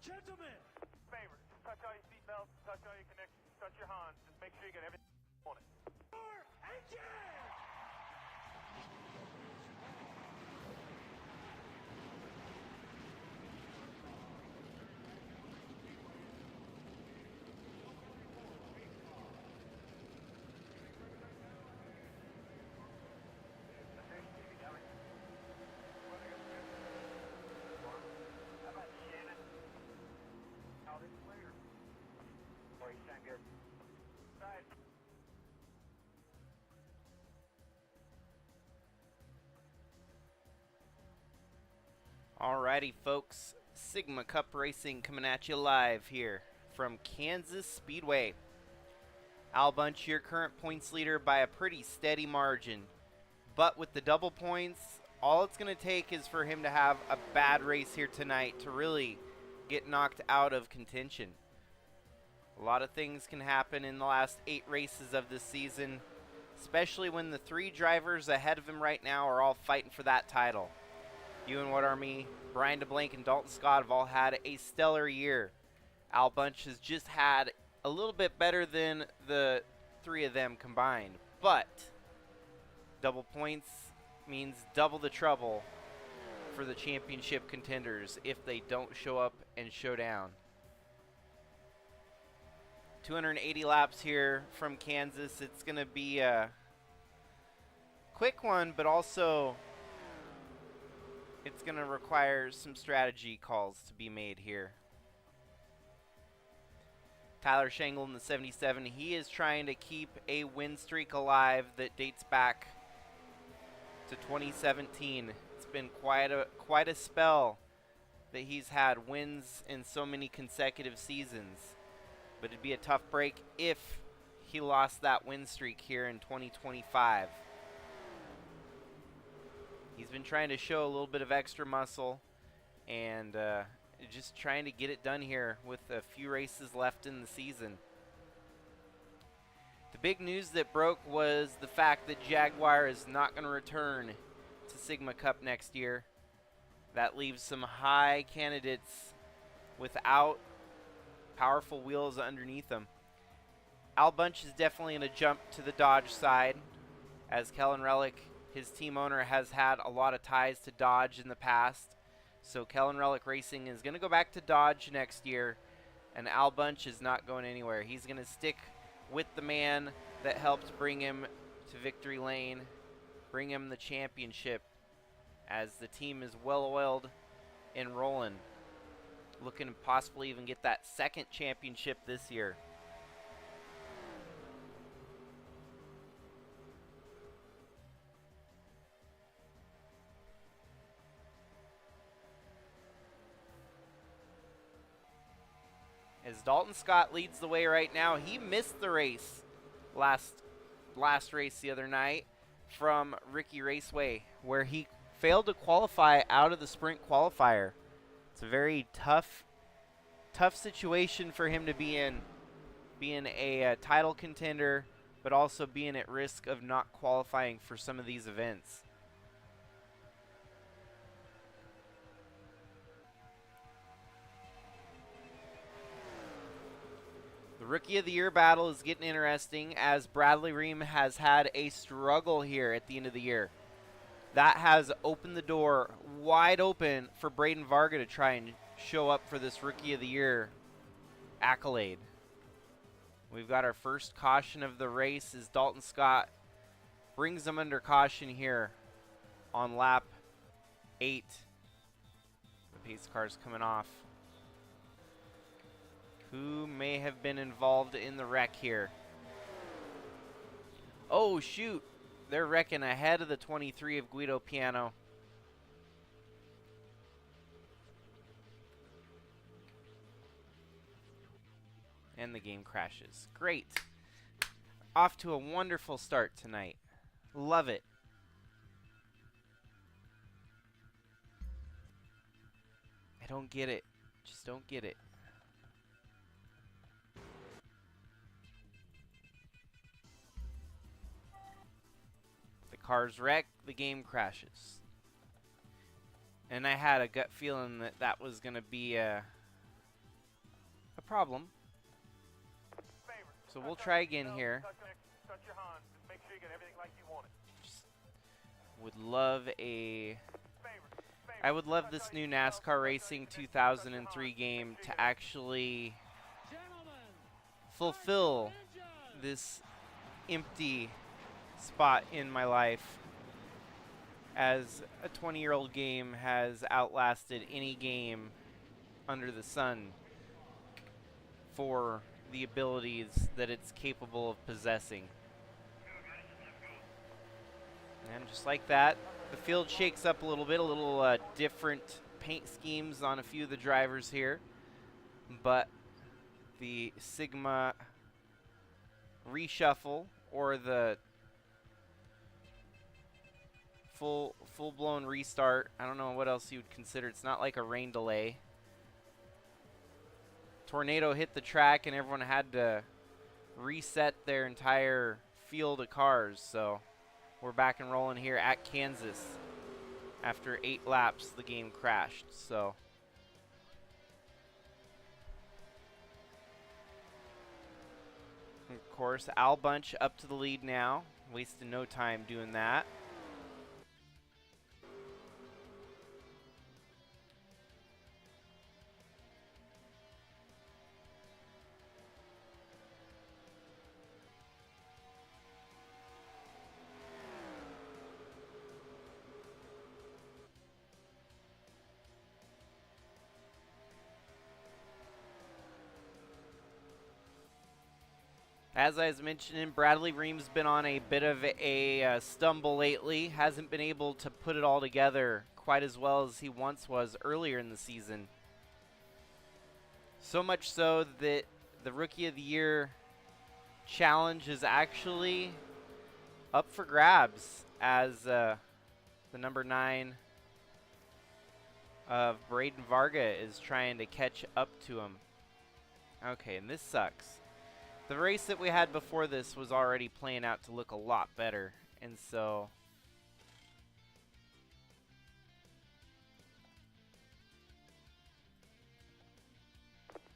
Gentlemen! Favor, touch all your seatbelts, touch all your connections, touch your Hans. Just make sure you get everything on it. Power engine! Alrighty, folks. Sigma Cup Racing coming at you live here from Kansas Speedway. Al Bunch, your current points leader by a pretty steady margin. But with the double points, all it's going to take is for him to have a bad race here tonight to really get knocked out of contention. A lot of things can happen in the last 8 races of this season, especially when the 3 drivers ahead of him right now are all fighting for that title. You and What Army, Brian DeBlanc, and Dalton Scott have all had a stellar year. Al Bunch has just had a little bit better than the 3 of them combined. But double points means double the trouble for the championship contenders if they don't show up and show down. 280 laps here from Kansas. It's going to be a quick one, but also it's going to require some strategy calls to be made here. Tyler Shangle in the 77, he is trying to keep a win streak alive that dates back to 2017. It's been quite a spell that he's had wins in so many consecutive seasons. But it'd be a tough break if he lost that win streak here in 2025. He's been trying to show a little bit of extra muscle and just trying to get it done here with a few races left in the season. The big news that broke was the fact that Jaguar is not going to return to Sigma Cup next year. That leaves some high candidates without powerful wheels underneath them. Al Bunch is definitely going to jump to the Dodge side, as Kellen Relic, his team owner, has had a lot of ties to Dodge in the past. So Kellen Relic Racing is going to go back to Dodge next year, and Al Bunch is not going anywhere. He's going to stick with the man that helped bring him to victory lane, bring him the championship, as the team is well-oiled and rolling, looking to possibly even get that second championship this year. As Dalton Scott leads the way right now, he missed the race last race the other night from Ricky Raceway, where he failed to qualify out of the sprint qualifier. It's a very tough situation for him to be in, being a title contender, but also being at risk of not qualifying for some of these events. The Rookie of the Year battle is getting interesting, as Bradley Ream has had a struggle here at the end of the year. That has opened the door wide open for Braden Varga to try and show up for this Rookie of the Year accolade. We've got our first caution of the race as Dalton Scott brings them under caution here on lap 8. The pace car's coming off. Who may have been involved in the wreck here? Oh, shoot. They're wrecking ahead of the 23 of Guido Piano. And the game crashes. Great. Off to a wonderful start tonight. Love it. I don't get it. Just don't get it. The cars wreck, the game crashes. And I had a gut feeling that that was going to be a problem. So we'll try again here. Touch your Hans. Just make sure you get everything like you want it. Just would love I would love this new NASCAR Racing 2003 game to actually fulfill this empty spot in my life, as a 20-year-old game has outlasted any game under the sun for the abilities that it's capable of possessing. And just like that, the field shakes up a little bit, different paint schemes on a few of the drivers here, but the Sigma reshuffle, or the full-blown restart, I don't know what else you would consider. It's not like a rain delay. Tornado hit the track and everyone had to reset their entire field of cars, so we're back and rolling here at Kansas. After 8 laps, the game crashed, so of course, Al Bunch up to the lead now. Wasted no time doing that. As I was mentioning, Bradley Ream's been on a bit of a stumble lately. Hasn't been able to put it all together quite as well as he once was earlier in the season. So much so that the Rookie of the Year challenge is actually up for grabs, as the number 9 of Braden Varga is trying to catch up to him. Okay, and this sucks. The race that we had before this was already playing out to look a lot better, and so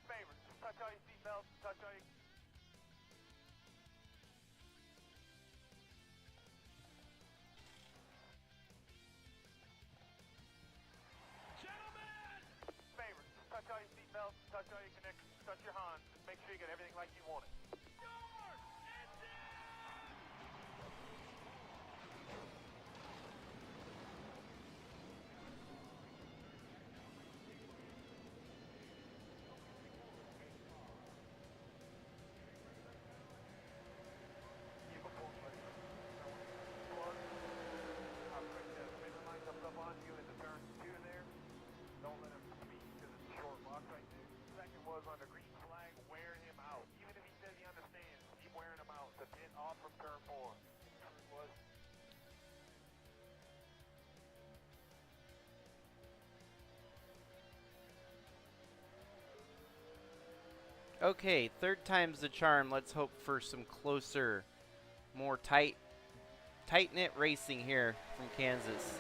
Favors, touch all your seatbelts, touch all your... Gentlemen! Favors, touch all your seatbelts, touch all your connections, touch your Hans. Just make sure you get everything like you want it. okay, third time's the charm. Let's hope for some closer, more tight-knit racing here from Kansas.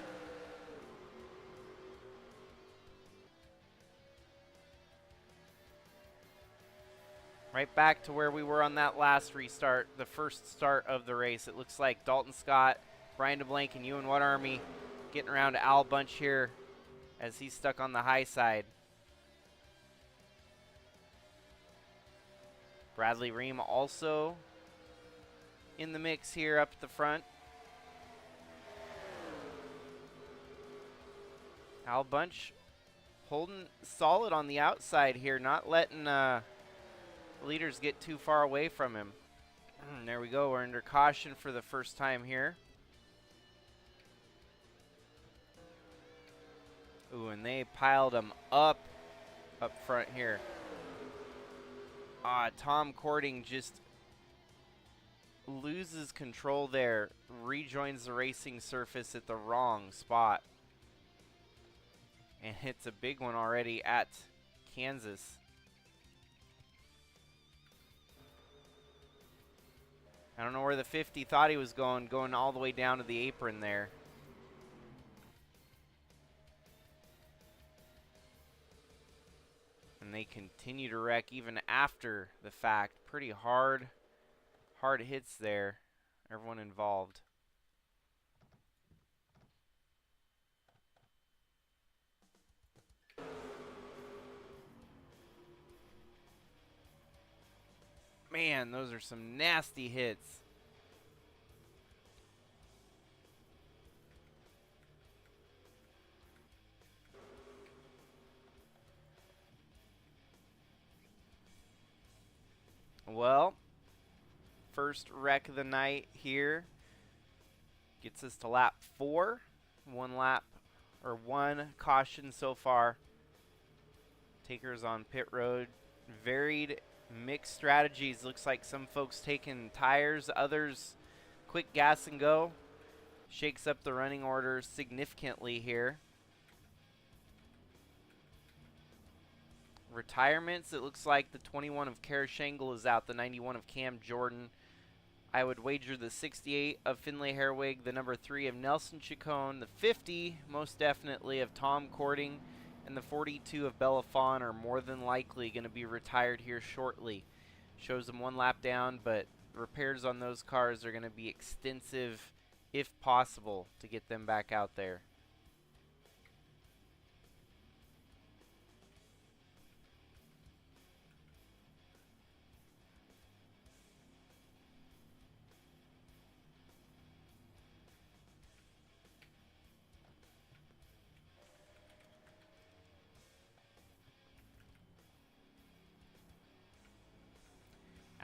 Right back to where we were on that last restart, the first start of the race. It looks like Dalton Scott, Brian DeBlanc, and Ewan Army getting around to Al Bunch here as he's stuck on the high side. Bradley Ream also in the mix here up at the front. Al Bunch holding solid on the outside here, not letting leaders get too far away from him. There we go, we're under caution for the first time here. Ooh, and they piled him up front here. Tom Cording just loses control there, rejoins the racing surface at the wrong spot. And hits a big one already at Kansas. I don't know where the 50 thought he was going all the way down to the apron there. And And they continue to wreck even after the fact. Pretty hard hits there. Everyone involved. Man, those are some nasty hits. Well, first wreck of the night here gets us to lap 4. One caution so far. Takers on pit road. Varied, mixed strategies. Looks like some folks taking tires, others quick gas and go. Shakes up the running order significantly here. Retirements, it looks like the 21 of Kara Shangle is out, the 91 of Cam Jordan. I would wager the 68 of Finlay Herwig, the number 3 of Nelson Chacon, the 50 most definitely of Tom Cording, and the 42 of Bella Fawn are more than likely going to be retired here shortly. Shows them one lap down, but repairs on those cars are going to be extensive, if possible, to get them back out there.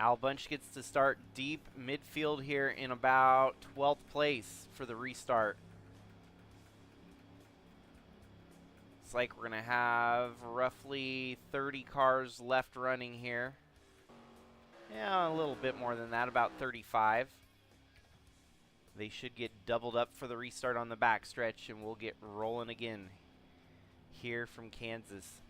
Al Bunch gets to start deep midfield here in about 12th place for the restart. It's like we're going to have roughly 30 cars left running here. Yeah, a little bit more than that, about 35. They should get doubled up for the restart on the backstretch, and we'll get rolling again here from Kansas.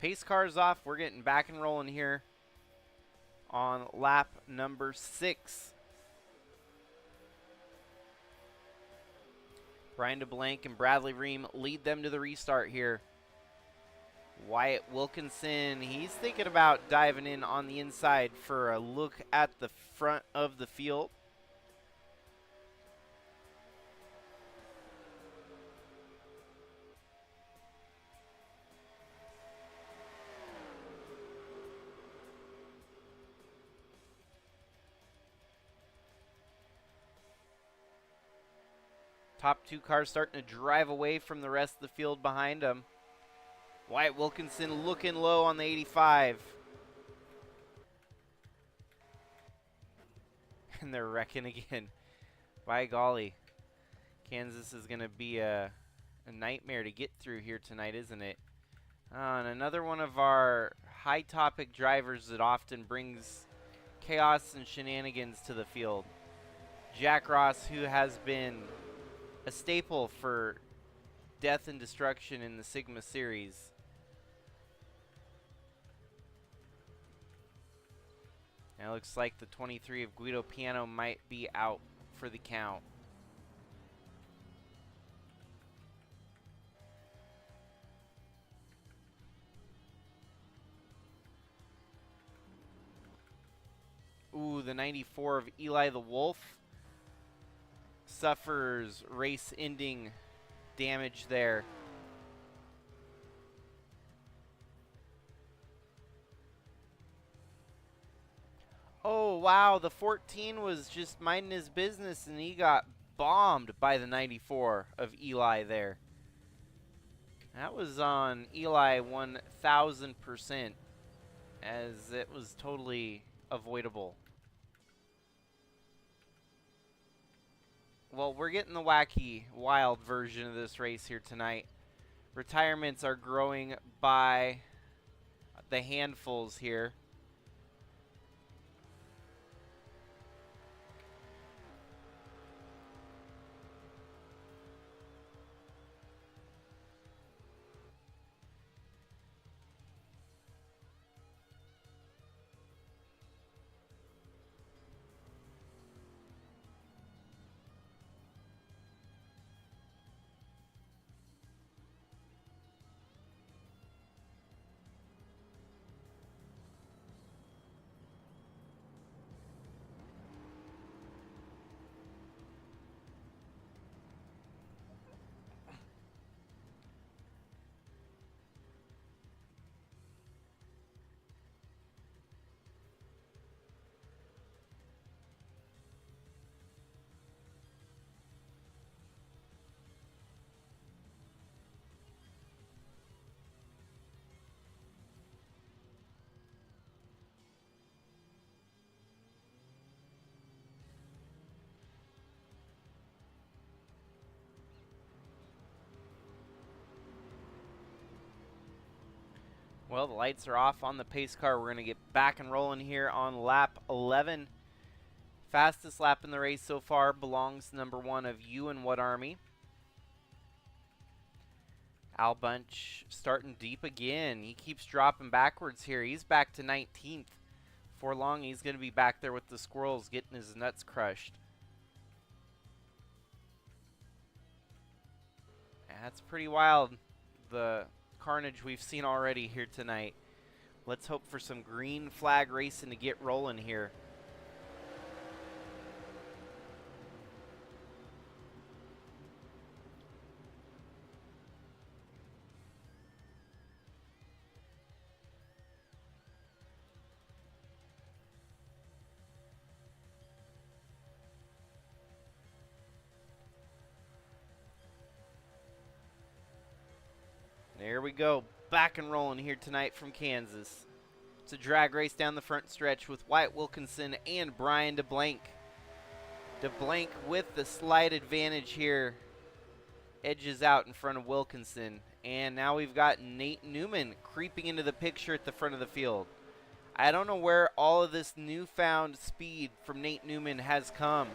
Pace cars off. We're getting back and rolling here on lap number 6. Brian DeBlanc and Bradley Ream lead them to the restart here. Wyatt Wilkinson, he's thinking about diving in on the inside for a look at the front of the field. Top 2 cars starting to drive away from the rest of the field behind them. Wyatt Wilkinson looking low on the 85. And they're wrecking again. By golly. Kansas is going to be a nightmare to get through here tonight, isn't it? And another one of our high topic drivers that often brings chaos and shenanigans to the field. Jack Ross, who has been a staple for death and destruction in the Sigma series. Now it looks like the 23 of Guido Piano might be out for the count. Ooh, the 94 of Eli the Wolf suffers race-ending damage there. Oh, wow, the 14 was just minding his business, and he got bombed by the 94 of Eli there. That was on Eli 1,000%, as it was totally avoidable. Well, we're getting the wacky, wild version of this race here tonight. Retirements are growing by the handfuls here. Well, the lights are off on the pace car. We're going to get back and rolling here on lap 11. Fastest lap in the race so far belongs to number 1 of You and What Army. Al Bunch starting deep again. He keeps dropping backwards here. He's back to 19th. Before long, he's going to be back there with the squirrels getting his nuts crushed. That's pretty wild, the carnage we've seen already here tonight. Let's hope for some green flag racing to get rolling here. There we go, back and rolling here tonight from Kansas. It's a drag race down the front stretch with Wyatt Wilkinson and Brian DeBlank. DeBlank with the slight advantage here, edges out in front of Wilkinson. And now we've got Nate Newman creeping into the picture at the front of the field. I don't know where all of this newfound speed from Nate Newman has come.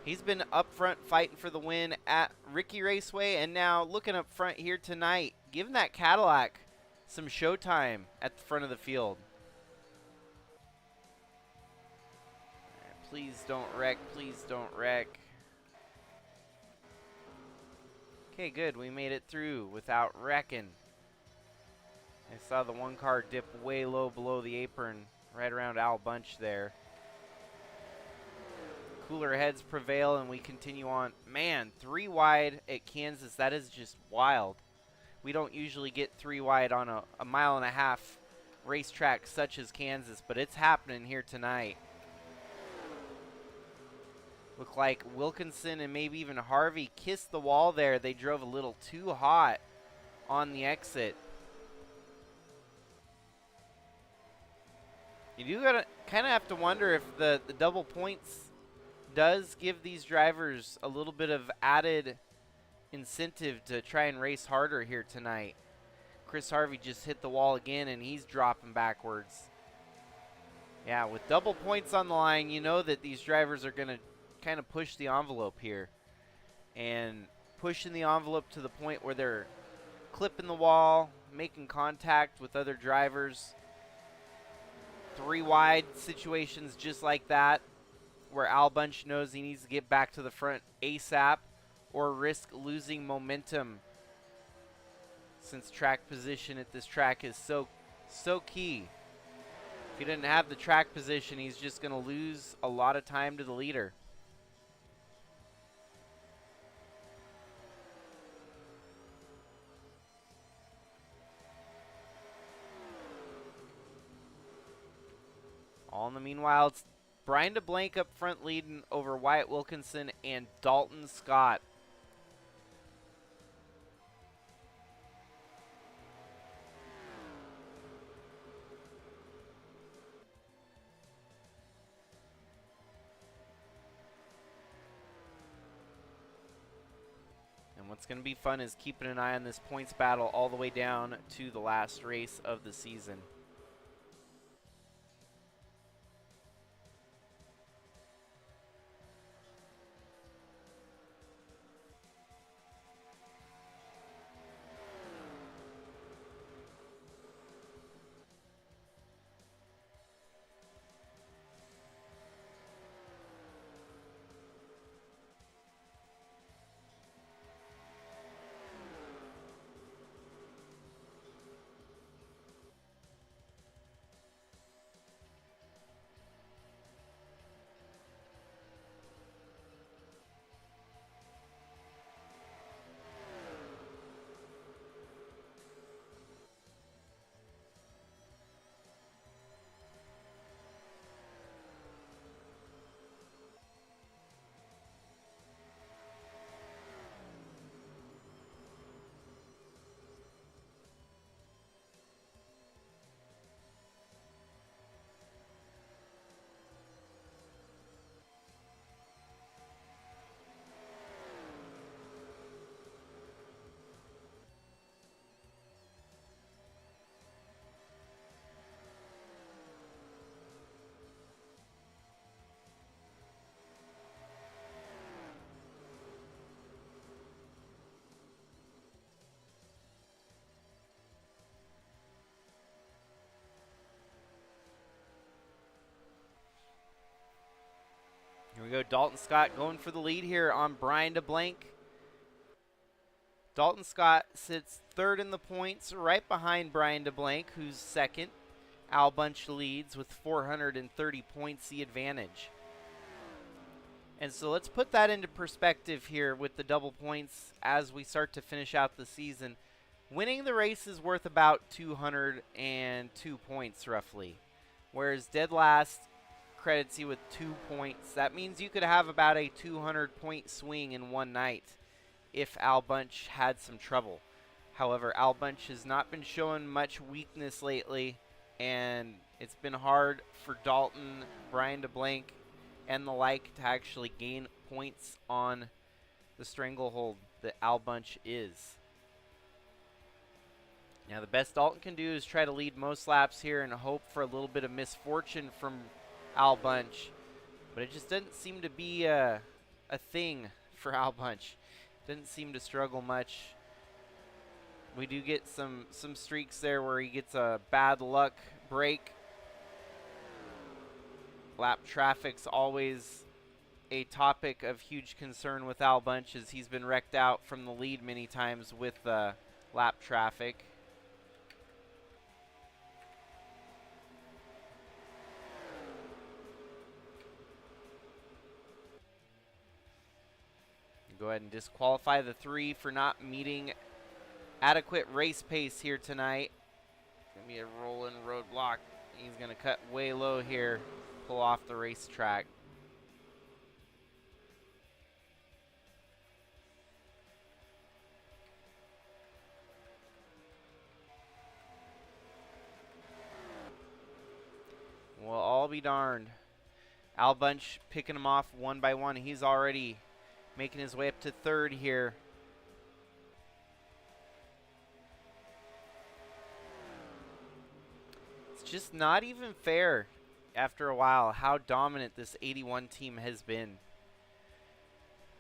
He's been up front fighting for the win at Ricky Raceway, and now looking up front here tonight, giving that Cadillac some showtime at the front of the field. Please don't wreck, please don't wreck. Okay, good, we made it through without wrecking. I saw the one car dip way low below the apron, right around Al Bunch there. Cooler heads prevail, and we continue on. Man, 3 wide at Kansas, that is just wild. We don't usually get 3 wide on a 1.5 mile racetrack such as Kansas, but it's happening here tonight. Look like Wilkinson and maybe even Harvey kissed the wall there. They drove a little too hot on the exit. You do gotta kind of have to wonder if the double points does give these drivers a little bit of added incentive to try and race harder here tonight. Chris Harvey just hit the wall again, and he's dropping backwards. Yeah, with double points on the line, you know that these drivers are going to kind of push the envelope here. And pushing the envelope to the point where they're clipping the wall, making contact with other drivers. 3 wide situations just like that, where Al Bunch knows he needs to get back to the front ASAP or risk losing momentum, since track position at this track is so key. If he didn't have the track position, he's just going to lose a lot of time to the leader. All in the meanwhile, it's Brian DeBlank up front leading over Wyatt Wilkinson and Dalton Scott. And what's going to be fun is keeping an eye on this points battle all the way down to the last race of the season. we go. Dalton Scott going for the lead here on Brian DeBlanc. Dalton Scott sits third in the points, right behind Brian DeBlanc, who's second. Al Bunch leads with 430 points, the advantage. And so let's put that into perspective here with the double points as we start to finish out the season. Winning the race is worth about 202 points roughly, whereas dead last credits you with 2 points. That means you could have about a 200-point swing in one night if Al Bunch had some trouble. However, Al Bunch has not been showing much weakness lately, and it's been hard for Dalton, Brian DeBlanc, and the like to actually gain points on the stranglehold that Al Bunch is. Now the best Dalton can do is try to lead most laps here and hope for a little bit of misfortune from Al Bunch, but it just doesn't seem to be a thing for Al Bunch. Doesn't seem to struggle much. We do get some streaks there where he gets a bad luck break. Lap traffic's always a topic of huge concern with Al Bunch, as he's been wrecked out from the lead many times with lap traffic. Go ahead and disqualify the 3 for not meeting adequate race pace here tonight. Gonna be a rolling roadblock. He's gonna cut way low here, pull off the racetrack. Well, I'll be darned. Al Bunch picking him off one by one. He's already making his way up to third here. It's just not even fair after a while how dominant this 81 team has been.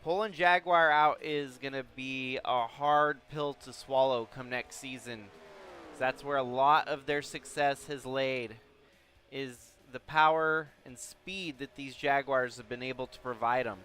Pulling Jaguar out is going to be a hard pill to swallow come next season. That's where a lot of their success has laid, is the power and speed that these Jaguars have been able to provide them.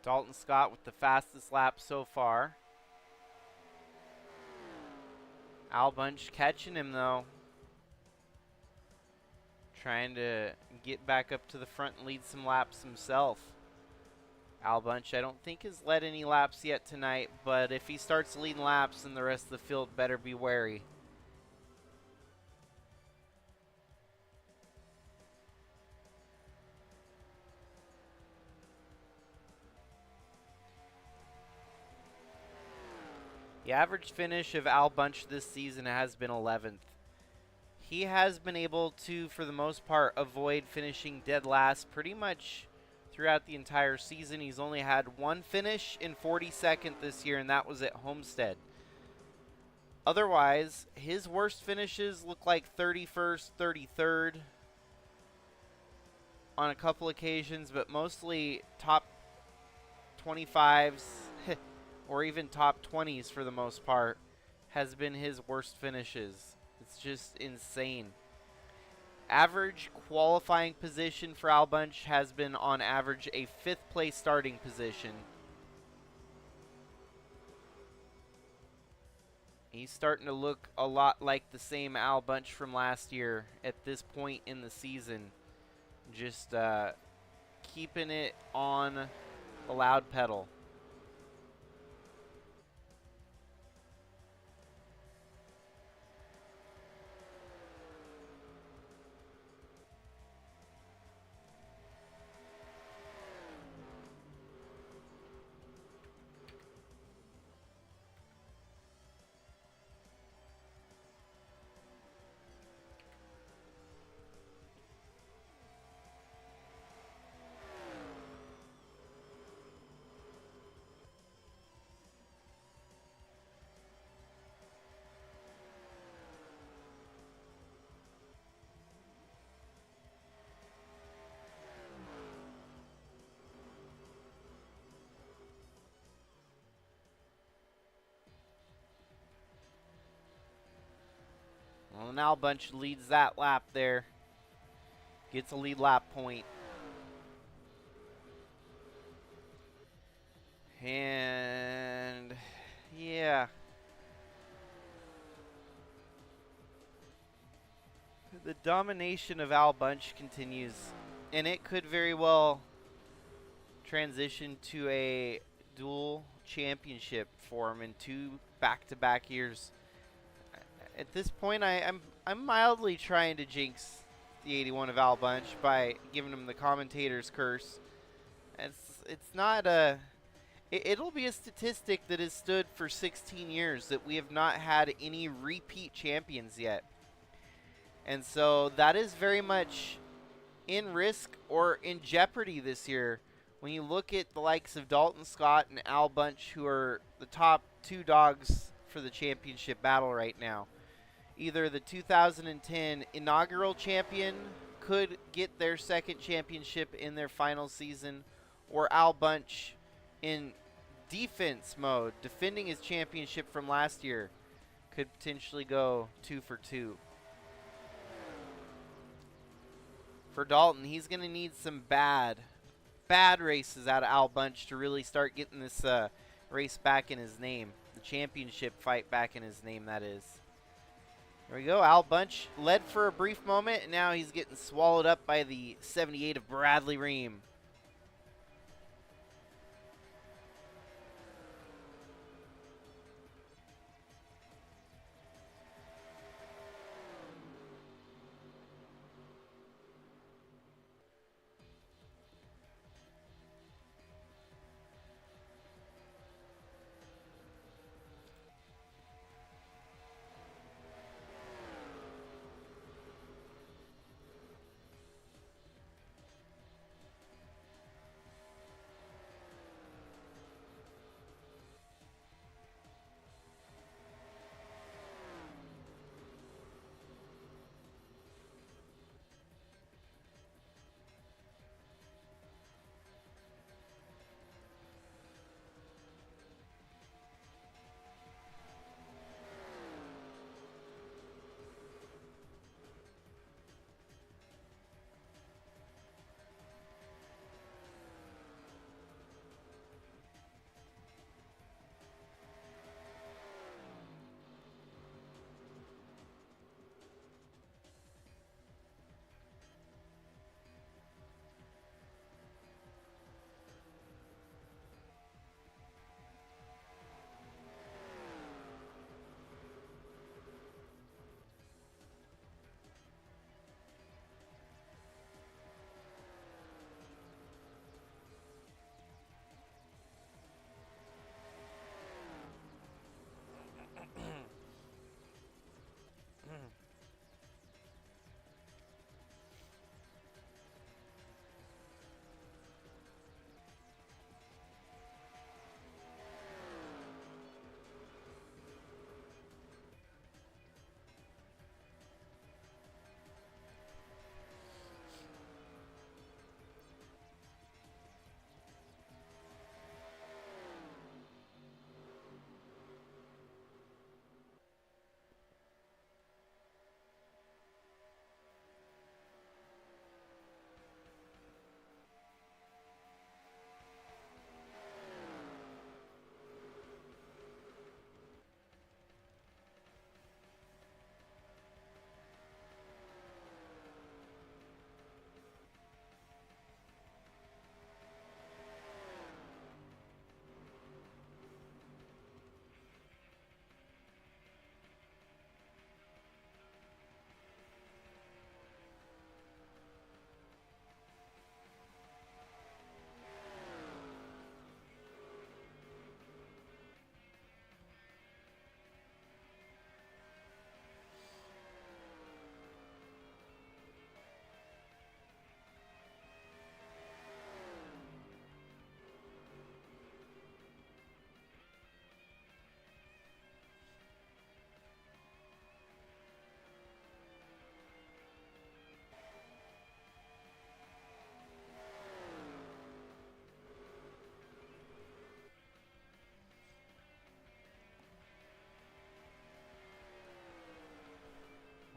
Dalton Scott with the fastest lap so far. Al Bunch catching him though. Trying to get back up to the front and lead some laps himself. Al Bunch, I don't think has led any laps yet tonight, but if he starts leading laps, then the rest of the field better be wary. The average finish of Al Bunch this season has been 11th. He has been able to, for the most part, avoid finishing dead last pretty much throughout the entire season. He's only had one finish in 42nd this year, and that was at Homestead. Otherwise, his worst finishes look like 31st, 33rd on a couple occasions, but mostly top 25s or even top 20s for the most part has been his worst finishes. It's just insane. Average qualifying position for Al Bunch has been on average a 5th place starting position. He's starting to look a lot like the same Al Bunch from last year at this point in the season. Just keeping it on the loud pedal. Well, now Bunch leads that lap there. Gets a lead lap point. And yeah. The domination of Al Bunch continues. And it could very well transition to a dual championship for him in 2 back-to-back years. At this point, I'm mildly trying to jinx the 81 of Al Bunch by giving him the commentator's curse. It's not a... It'll be a statistic that has stood for 16 years that we have not had any repeat champions yet. And so that is very much in risk or in jeopardy this year when you look at the likes of Dalton Scott and Al Bunch, who are the top 2 dogs for the championship battle right now. Either the 2010 inaugural champion could get their 2nd championship in their final season, or Al Bunch in defense mode, defending his championship from last year, could potentially go 2 for 2. For Dalton, he's going to need some bad races out of Al Bunch to really start getting this race back in his name. The championship fight back in his name, that is. There we go. Al Bunch led for a brief moment, and now he's getting swallowed up by the 78 of Bradley Ream.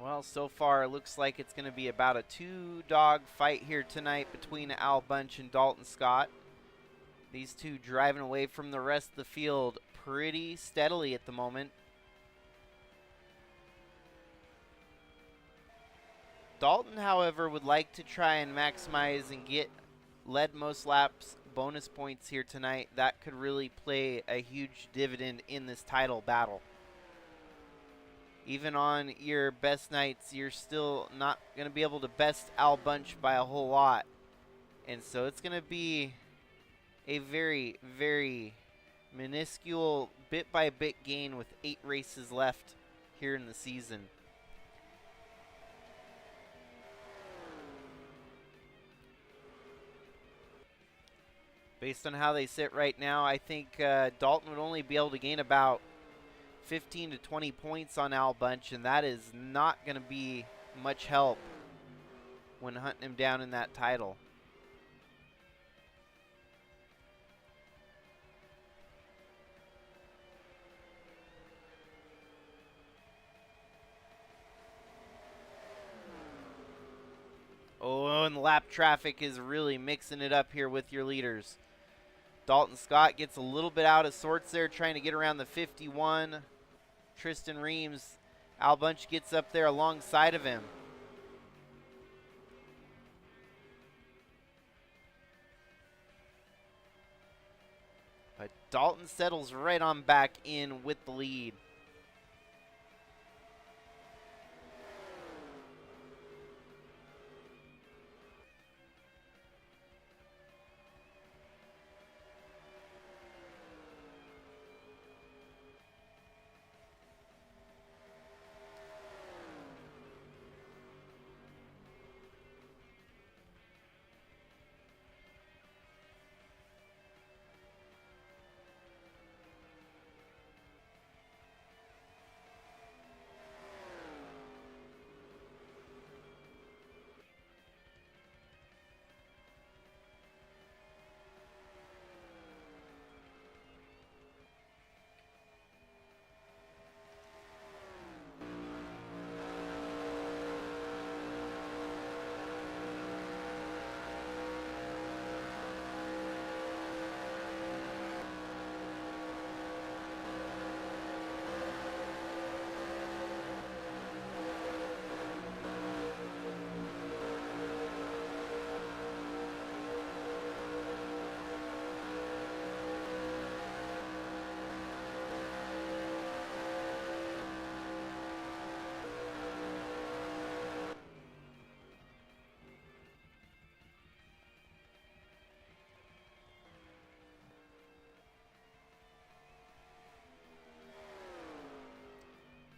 Well, so far it looks like it's going to be about a two-dog fight here tonight between Al Bunch and Dalton Scott. These two driving away from the rest of the field pretty steadily at the moment. Dalton, however, would like to try and maximize and get lead most laps bonus points here tonight. That could really play a huge dividend in this title battle. Even on your best nights, you're still not going to be able to best Al Bunch by a whole lot. And so it's going to be a very, very minuscule bit-by-bit gain with 8 races left here in the season. Based on how they sit right now, I think Dalton would only be able to gain about 15 to 20 points on Al Bunch, and that is not going to be much help when hunting him down in that title. Oh, and lap traffic is really mixing it up here with your leaders. Dalton Scott gets a little bit out of sorts there, trying to get around the 51. Tristan Reams, Al Bunch gets up there alongside of him. But Dalton settles right on back in with the lead.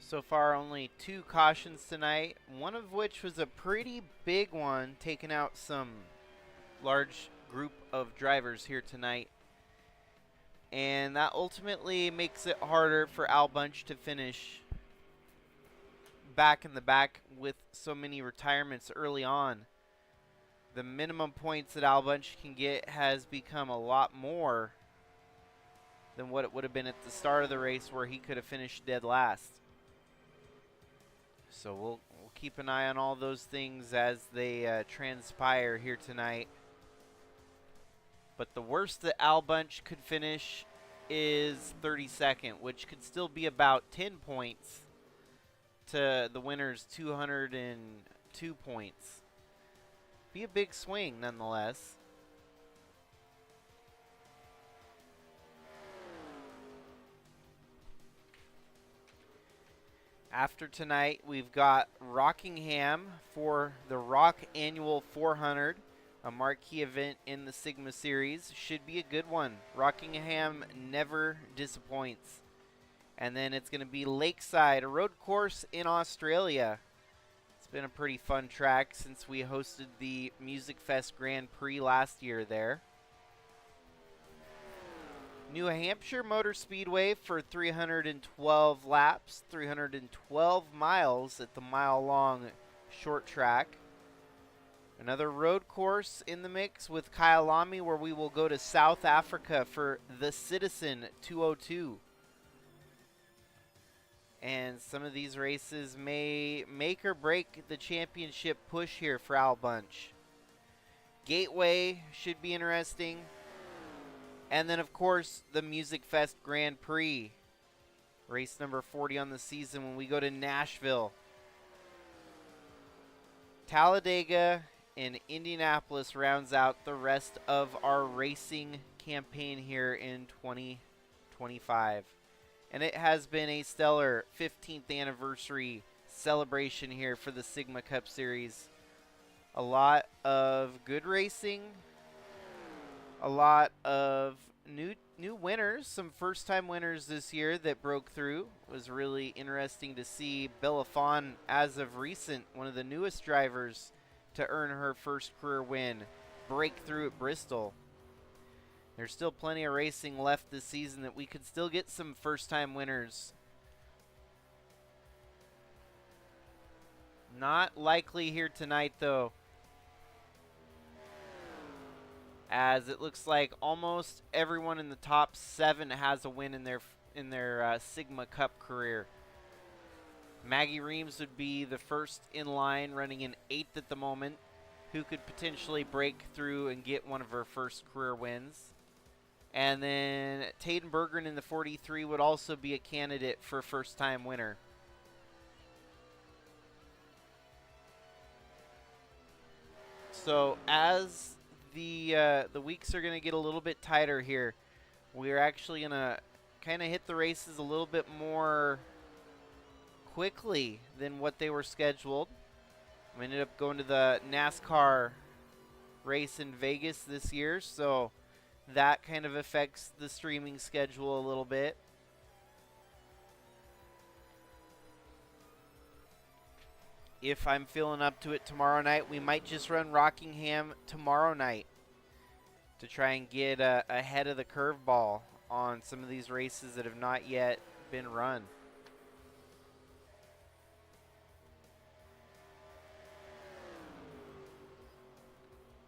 So far, only 2 cautions tonight, one of which was a pretty big one, taking out some large group of drivers here tonight. And that ultimately makes it harder for Al Bunch to finish back in the back with so many retirements early on. The minimum points that Al Bunch can get has become a lot more than what it would have been at the start of the race, where he could have finished dead last. So we'll keep an eye on all those things as they transpire here tonight. But the worst that Al Bunch could finish is 32nd, which could still be about 10 points to the winner's 202 points. Be a big swing nonetheless. After tonight, we've got Rockingham for the Rock Annual 400, a marquee event in the Sigma Series. Should be a good one. Rockingham never disappoints. And then it's going to be Lakeside, a road course in Australia. It's been a pretty fun track since we hosted the Music Fest Grand Prix last year there. New Hampshire Motor Speedway for 312 laps, 312 miles at the mile-long short track. Another road course in the mix with Kyalami, where we will go to South Africa for the Citizen 202. And some of these races may make or break the championship push here for Al Bunch. Gateway should be interesting. And then, of course, the Music Fest Grand Prix. Race number 40 on the season when we go to Nashville. Talladega and Indianapolis rounds out the rest of our racing campaign here in 2025. And it has been a stellar 15th anniversary celebration here for the Sigma Cup Series. A lot of good racing, a lot of new winners, some first-time winners this year that broke through. It was really interesting to see Bellafon, as of recent, one of the newest drivers to earn her first career win, break through at Bristol. There's still plenty of racing left this season that we could still get some first-time winners. Not likely here tonight, though, as it looks like almost everyone in the top 7 has a win in their Sigma Cup career. Maggie Reams would be the first in line, running in 8th at the moment, who could potentially break through and get one of her first career wins. And then Tayden Berggren in the 43 would also be a candidate for first-time winner. So as the weeks are going to get a little bit tighter here, we're actually going to kind of hit the races a little bit more quickly than what they were scheduled. We ended up going to the NASCAR race in Vegas this year, so that kind of affects the streaming schedule a little bit. If I'm feeling up to it tomorrow night, we might just run Rockingham tomorrow night to try and get ahead of the curveball on some of these races that have not yet been run.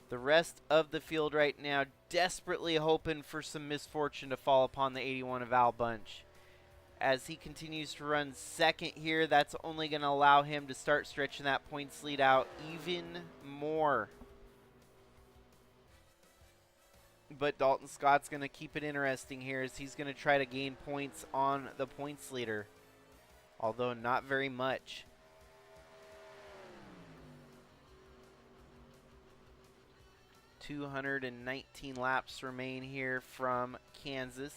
The rest of the field right now desperately hoping for some misfortune to fall upon the 81 of Al Bunch. As he continues to run second here, that's only going to allow him to start stretching that points lead out even more. But Dalton Scott's going to keep it interesting here as he's going to try to gain points on the points leader, although not very much. .219 laps remain here from Kansas.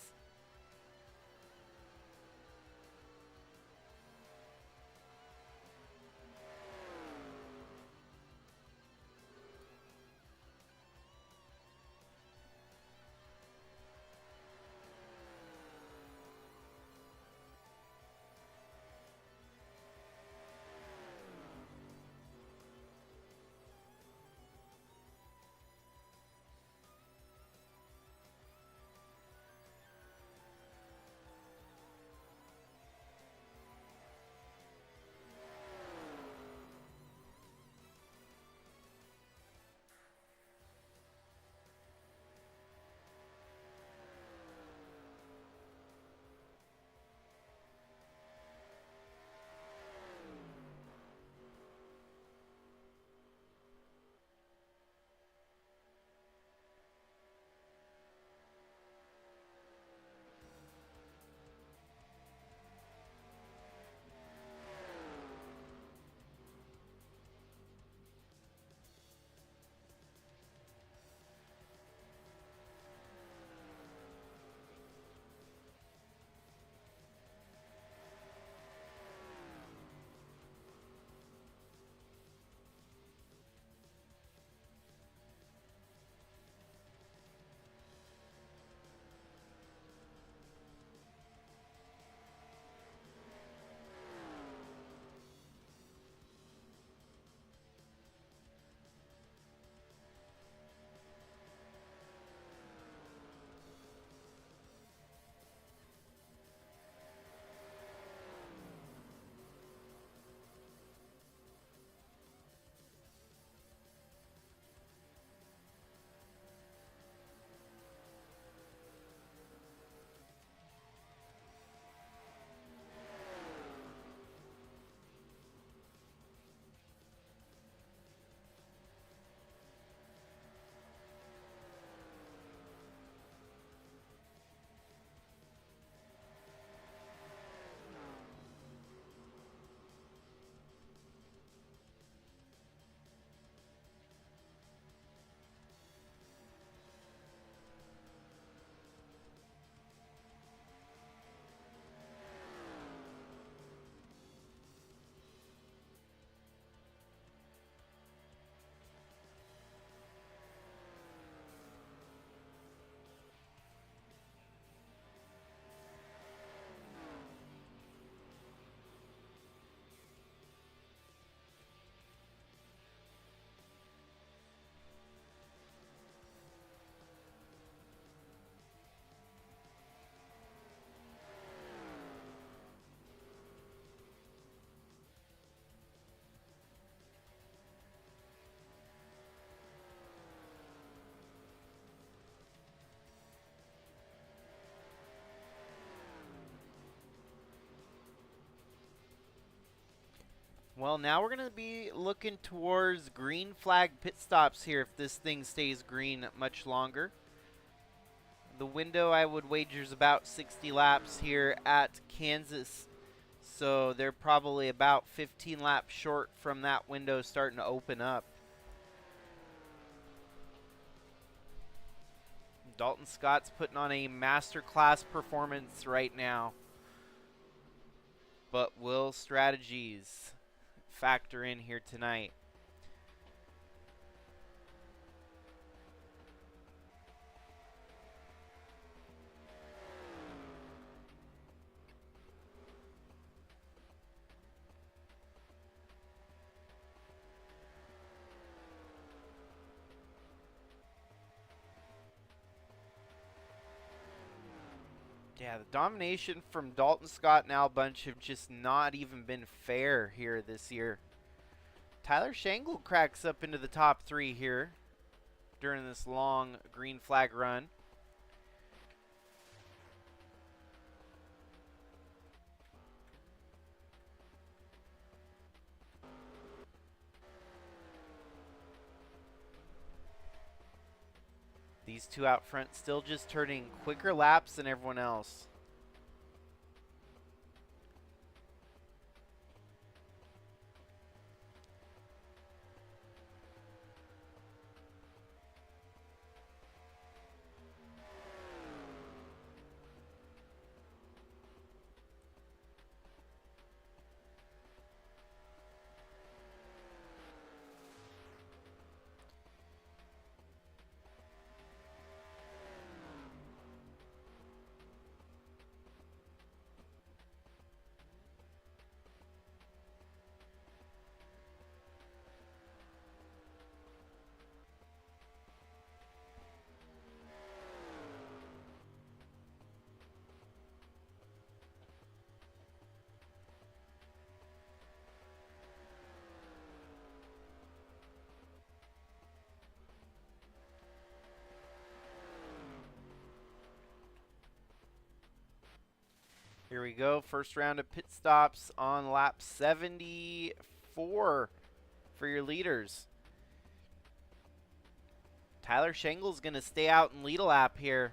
Well, now we're going to be looking towards green flag pit stops here if this thing stays green much longer. The window, I would wager, is about 60 laps here at Kansas. So they're probably about 15 laps short from that window starting to open up. Dalton Scott's putting on a masterclass performance right now. But will strategies factor in here tonight? Yeah, the domination from Dalton Scott and Al Bunch have just not even been fair here this year. Tyler Shangle cracks up into the top 3 here during this long green flag run. These two out front still just turning quicker laps than everyone else. Here we go, first round of pit stops on lap 74 for your leaders. Tyler Shangle's going to stay out and lead a lap here.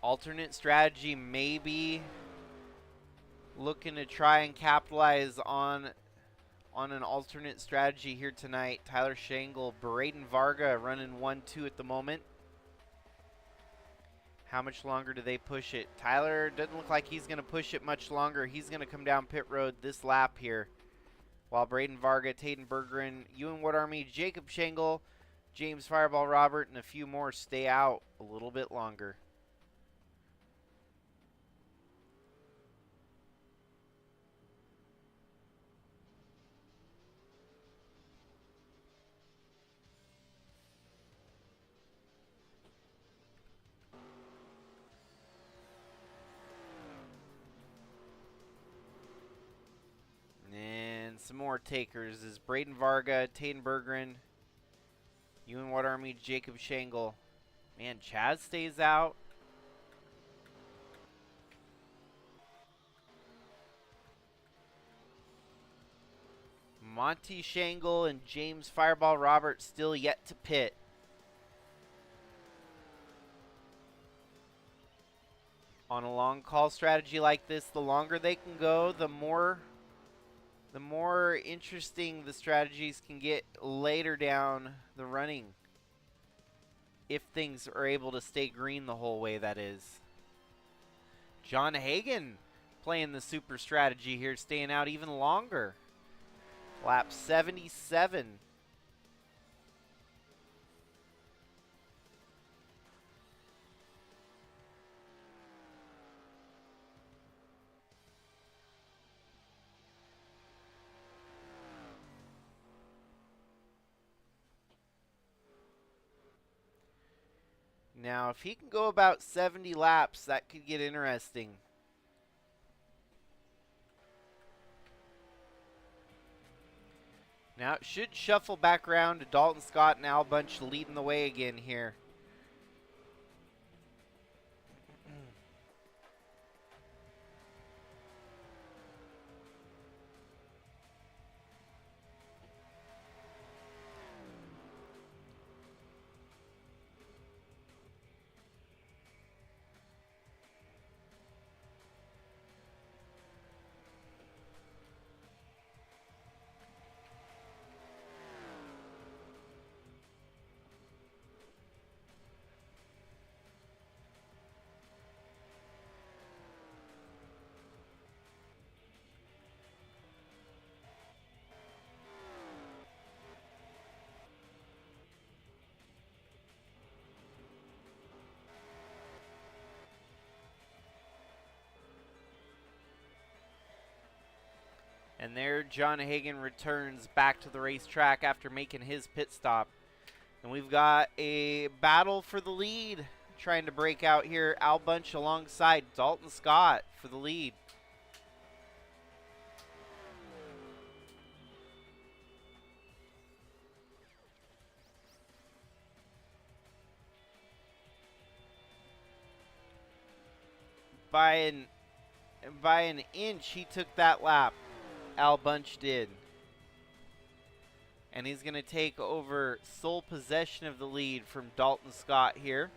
Alternate strategy, maybe looking to try and capitalize on an alternate strategy here tonight. Tyler Shangle, Braden Varga running 1-2 at the moment. How much longer do they push it? Tyler doesn't look like he's going to push it much longer. He's going to come down pit road this lap here. While Braden Varga, Taden Bergeron, Ewan Wood Army, Jacob Shangle, James Fireball Robert, and a few more stay out a little bit longer. And some more takers is Braden Varga, Taden Bergeron, Ewan Wood Army, Jacob Shangle. Man, Chaz stays out. Monty Shangle and James Fireball Robert still yet to pit. On a long call strategy like this, the longer they can go, the more interesting the strategies can get later down the running. If things are able to stay green the whole way, that is. John Hagan playing the super strategy here, staying out even longer. Lap 77. Now, if he can go about 70 laps, that could get interesting. Now, it should shuffle back around to Dalton Scott and Al Bunch leading the way again here. And there John Hagan returns back to the racetrack after making his pit stop. And we've got a battle for the lead trying to break out here. Al Bunch alongside Dalton Scott for the lead. By an inch, he took that lap. Al Bunch did. And he's going to take over sole possession of the lead from Dalton Scott here.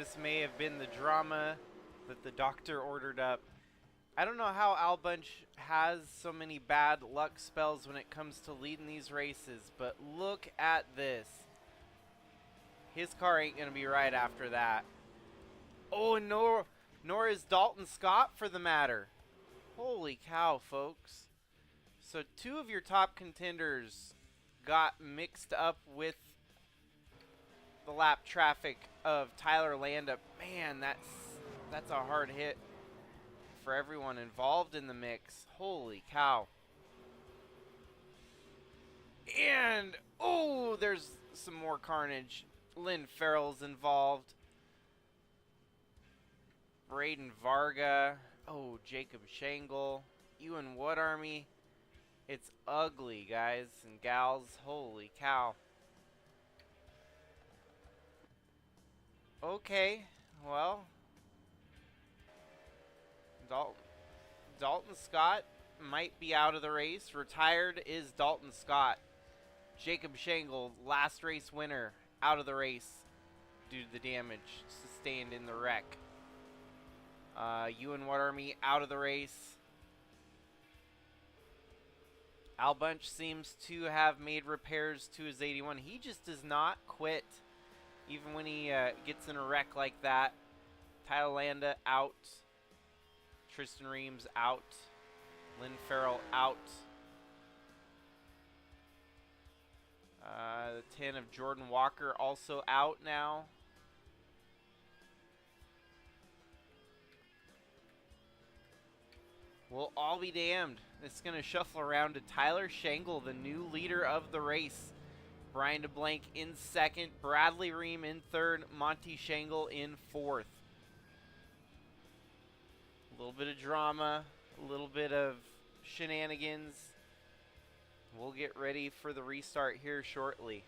this may have been the drama that the doctor ordered up. I don't know how Al Bunch has so many bad luck spells when it comes to leading these races, but look at this. His car ain't going to be right after that. Oh, and nor is Dalton Scott for the matter. Holy cow, folks. So 2 of your top contenders got mixed up with the lap traffic of Tyler Landa. Man, that's a hard hit for everyone involved in the mix. Holy cow. And, oh, there's some more carnage. Lynn Farrell's involved. Braden Varga. Oh, Jacob Shangle. Ewan Wood Army. It's ugly, guys and gals. Holy cow. Okay, well, Dalton Scott might be out of the race. Retired is Dalton Scott. Jacob Shangle, last race winner, out of the race due to the damage sustained in the wreck. Ewan Wood Army out of the race. Al Bunch seems to have made repairs to his 81. He just does not quit, even when he gets in a wreck like that. Tyler Landa out. Tristan Reams out. Lynn Farrell out. The 10 of Jordan Walker also out now. We'll all be damned. It's going to shuffle around to Tyler Shangle, the new leader of the race. Brian DeBlanc in second. Bradley Ream in third. Monty Shangle in fourth. A little bit of drama. A little bit of shenanigans. We'll get ready for the restart here shortly.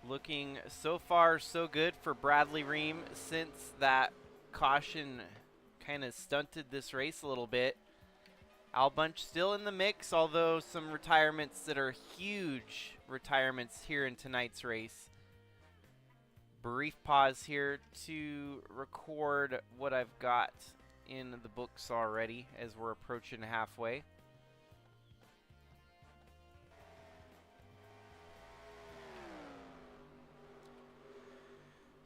Looking so far so good for Bradley Ream since that caution kind of stunted this race a little bit. Al Bunch still in the mix, although some retirements that are huge retirements here in tonight's race. Brief pause here to record what I've got in the books already as we're approaching halfway.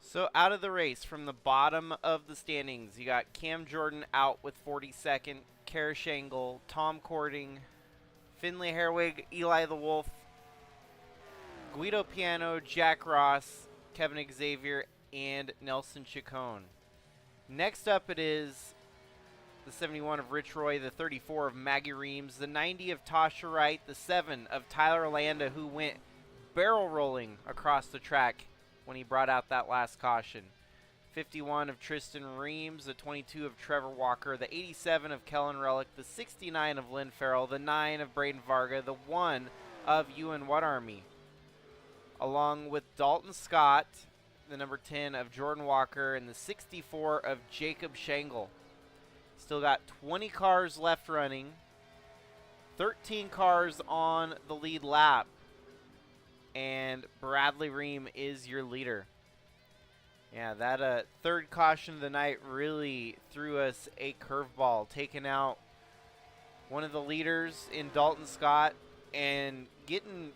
So out of the race, from the bottom of the standings, you got Cam Jordan out with 42nd, Karish Angle, Tom Cording, Finley Herwig, Eli the Wolf, Guido Piano, Jack Ross, Kevin Xavier, and Nelson Chacon. Next up it is the 71 of Rich Roy, the 34 of Maggie Reams, the 90 of Tasha Wright, the 7 of Tyler Landa, who went barrel rolling across the track when he brought out that last caution. 51 of Tristan Reams, the 22 of Trevor Walker, the 87 of Kellen Relic, the 69 of Lynn Farrell, the 9 of Braden Varga, the 1 of Ewan What-Army, along with Dalton Scott, the number 10 of Jordan Walker, and the 64 of Jacob Shangle. Still got 20 cars left running, 13 cars on the lead lap, and Bradley Ream is your leader. Yeah, that third caution of the night really threw us a curveball, taking out one of the leaders in Dalton Scott and getting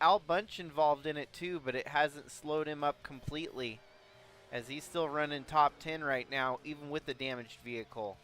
Al Bunch involved in it too, but it hasn't slowed him up completely as he's still running top 10 right now, even with the damaged vehicle.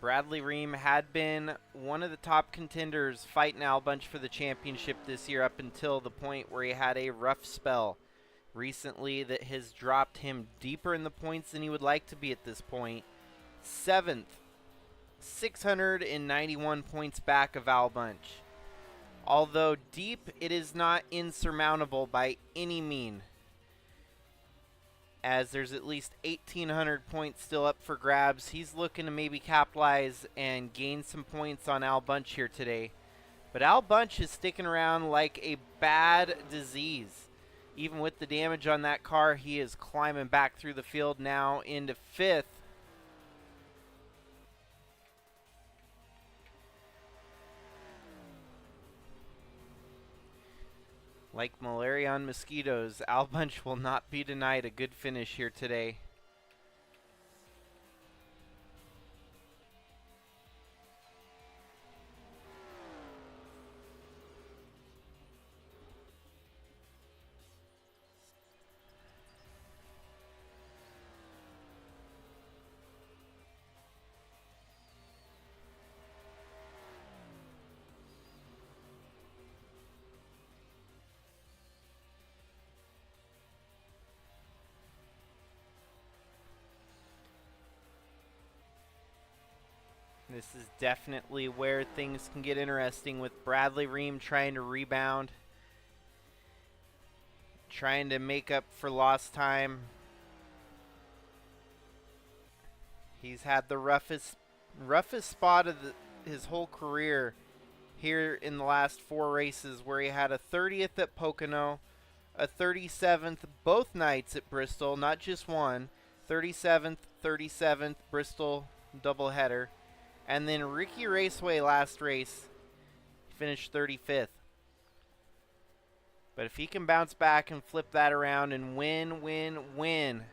Bradley Ream had been one of the top contenders fighting Al Bunch for the championship this year up until the point where he had a rough spell recently that has dropped him deeper in the points than he would like to be at this point. 7th, 691 points back of Al Bunch. Although deep, it is not insurmountable by any mean, as there's at least 1,800 points still up for grabs. He's looking to maybe capitalize and gain some points on Al Bunch here today. But Al Bunch is sticking around like a bad disease. Even with the damage on that car, he is climbing back through the field now into 5th. Like malaria on mosquitoes, Al Bunch will not be denied a good finish here today. This is definitely where things can get interesting with Bradley Ream trying to rebound, trying to make up for lost time. He's had the roughest spot of his whole career here in the last 4 races, where he had a 30th at Pocono, a 37th both nights at Bristol, not just one, 37th, Bristol doubleheader. And then Ricky Raceway last race, finished 35th. But if he can bounce back and flip that around and win,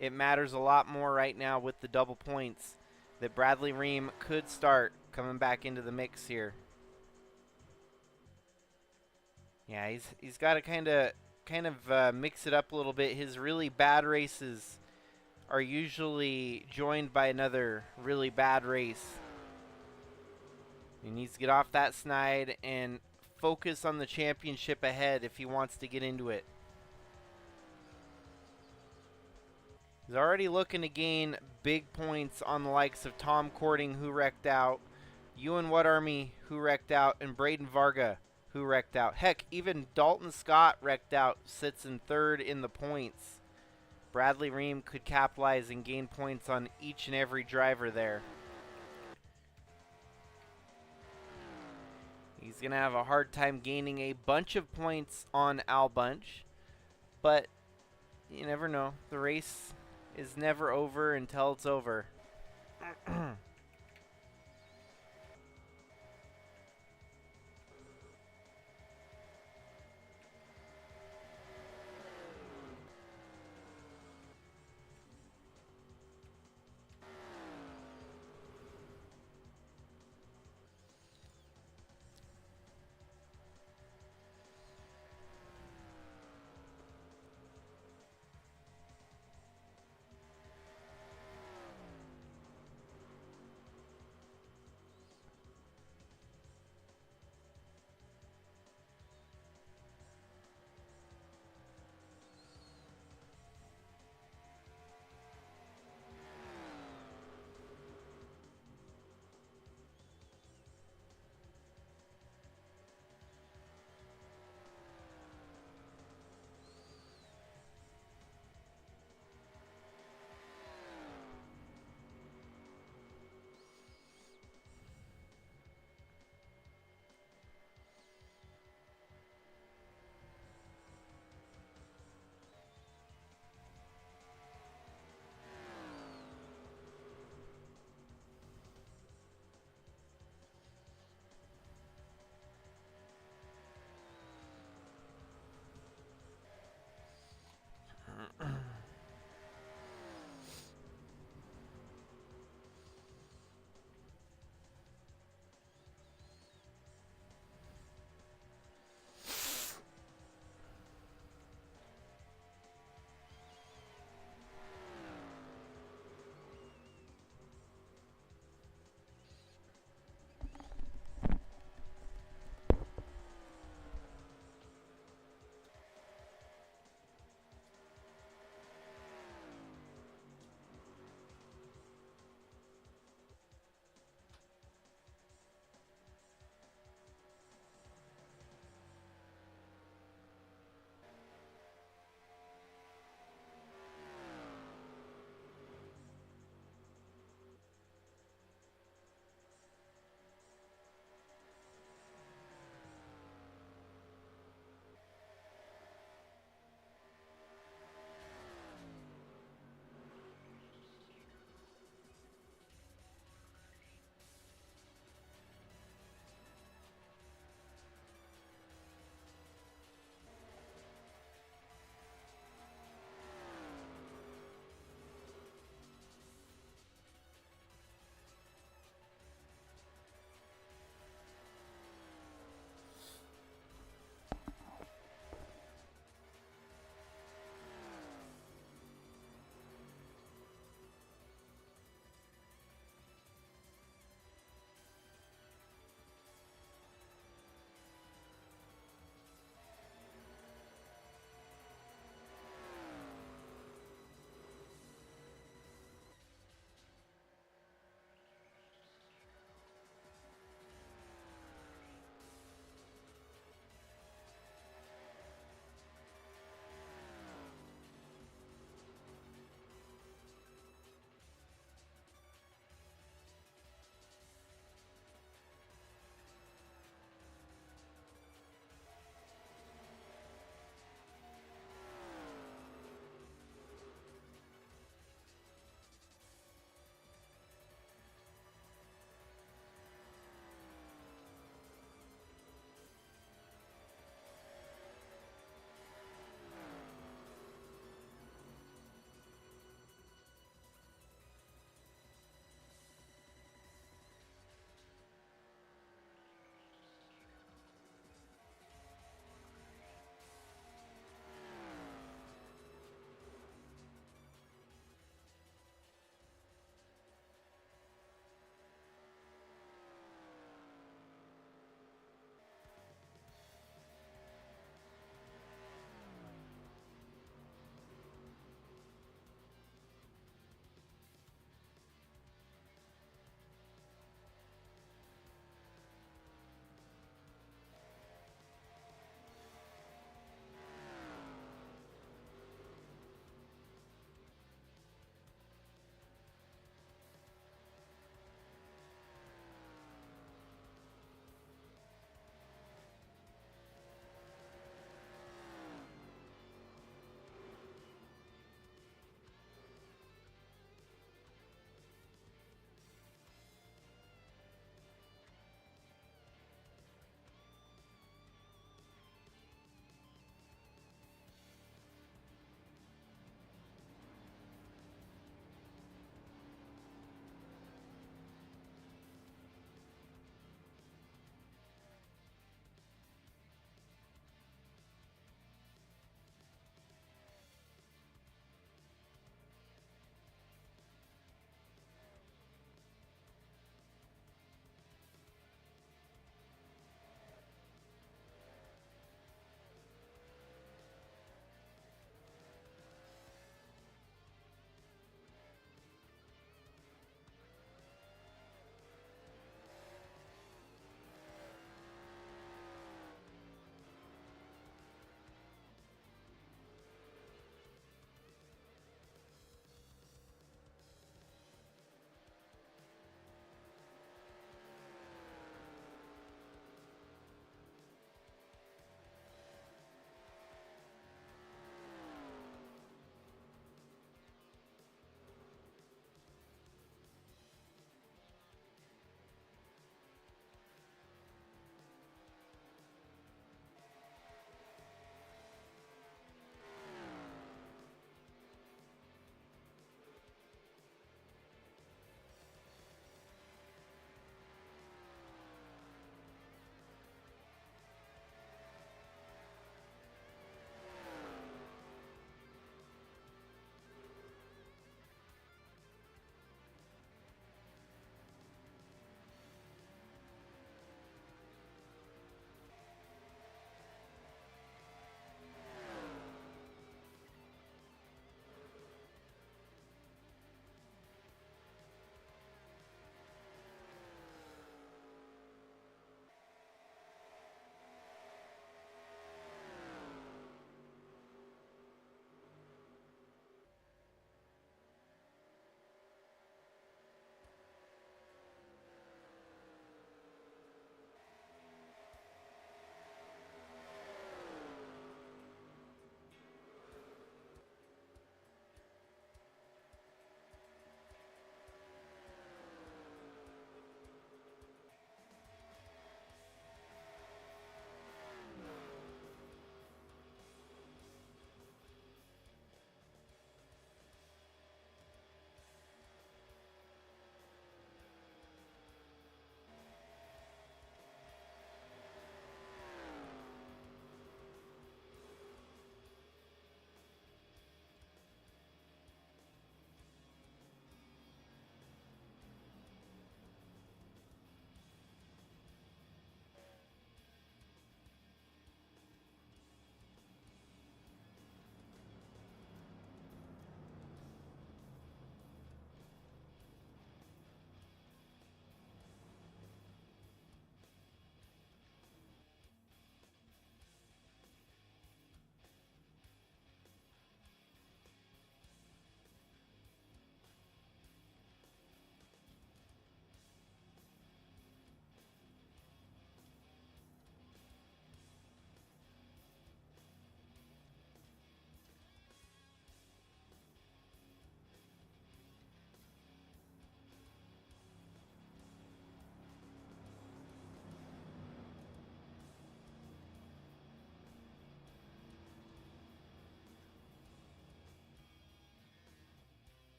it matters a lot more right now with the double points that Bradley Ream could start coming back into the mix here. Yeah, he's got to kind of mix it up a little bit. His really bad races are usually joined by another really bad race. He needs to get off that snide and focus on the championship ahead if he wants to get into it. He's already looking to gain big points on the likes of Tom Cording, who wrecked out, Ewan What Army, who wrecked out, and Braden Varga, who wrecked out. Heck, even Dalton Scott wrecked out, sits in 3rd in the points. Bradley Ream could capitalize and gain points on each and every driver there. He's going to have a hard time gaining a bunch of points on Al Bunch, but you never know. The race is never over until it's over.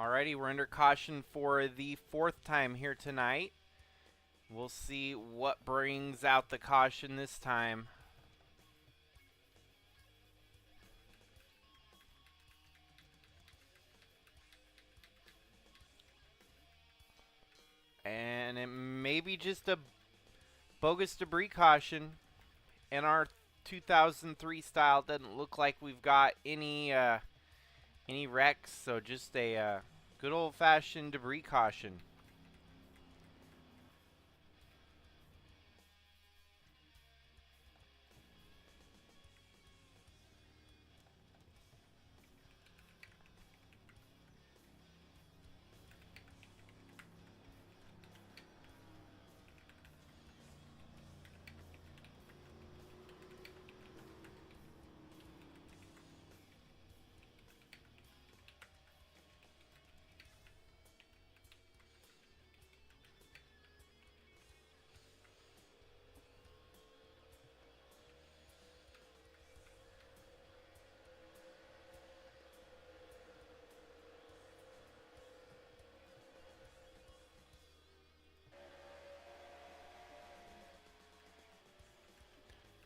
Alrighty, we're under caution for the 4th time here tonight. We'll see what brings out the caution this time. And it may be just a bogus debris caution. NR2003 style. Doesn't look like we've got any wrecks, so just a good old-fashioned debris caution.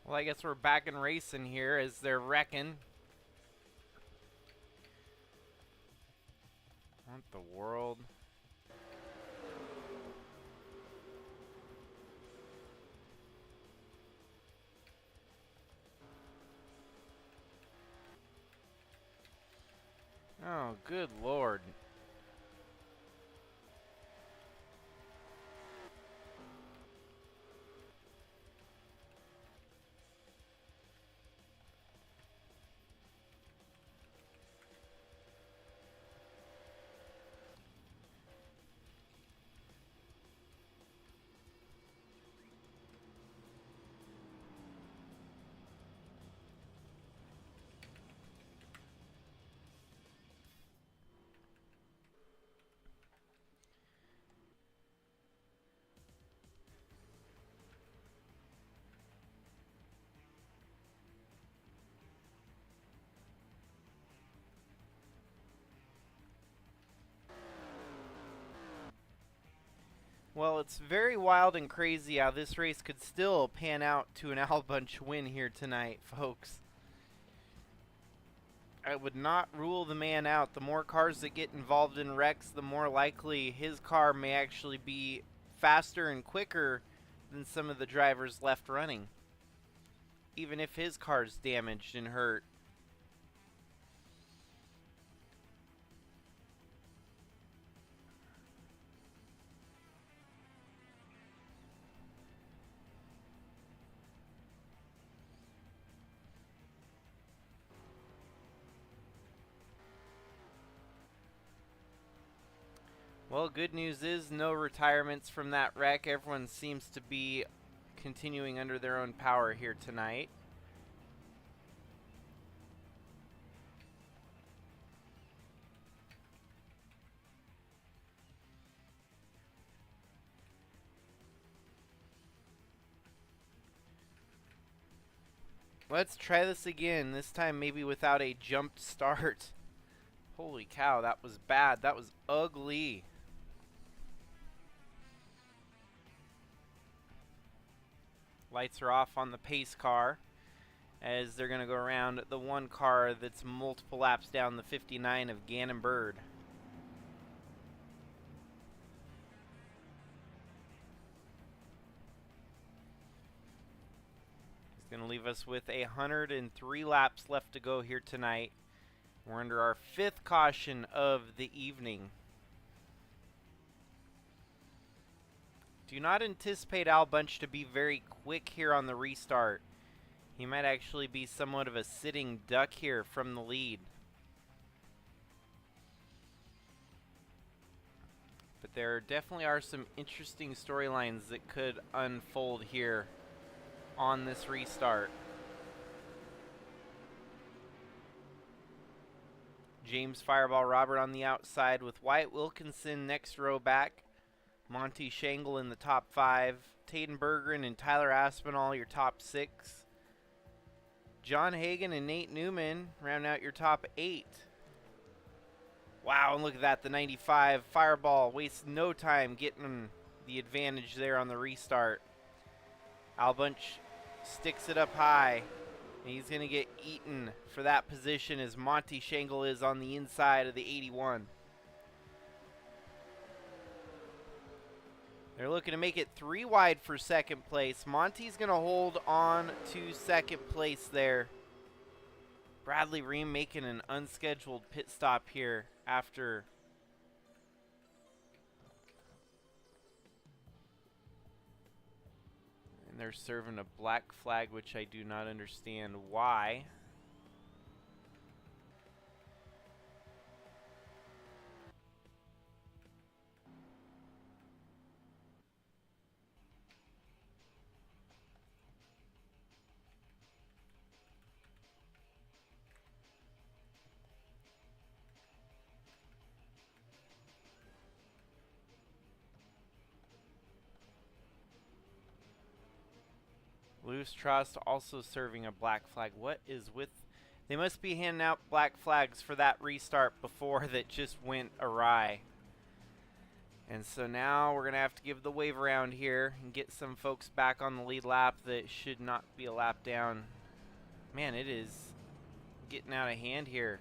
Well, I guess we're back in racing here as they're wrecking. What the world? Oh, good Lord. Well, it's very wild and crazy how this race could still pan out to an Al Bunch win here tonight, folks. I would not rule the man out. The more cars that get involved in wrecks, the more likely his car may actually be faster and quicker than some of the drivers left running, even if his car's damaged and hurt. Well, good news is no retirements from that wreck. Everyone seems to be continuing under their own power here tonight. Let's try this again, this time maybe without a jumped start. Holy cow, that was bad. That was ugly. Lights are off on the pace car as they're going to go around the one car that's multiple laps down, the 59 of Gannon Bird. He's going to leave us with 103 laps left to go here tonight. We're under our 5th caution of the evening. Do not anticipate Al Bunch to be very quick here on the restart. He might actually be somewhat of a sitting duck here from the lead. But there definitely are some interesting storylines that could unfold here on this restart. James Fireball Robert on the outside with Wyatt Wilkinson next row back. Monty Shangle in the top 5. Taden Bergeron and Tyler Aspinall, your top 6. John Hagan and Nate Newman round out your top 8. Wow, and look at that, the 95 Fireball wastes no time getting the advantage there on the restart. Albunch sticks it up high, and he's going to get eaten for that position as Monty Shangle is on the inside of the 81. They're looking to make it 3 wide for second place. Monty's going to hold on to second place there. Bradley Ream making an unscheduled pit stop here after and they're serving a black flag, which I do not understand why. Lewis Trost also serving a black flag. What is with... They must be handing out black flags for that restart before that just went awry. And so now we're going to have to give the wave around here and get some folks back on the lead lap that should not be a lap down. Man, it is getting out of hand here.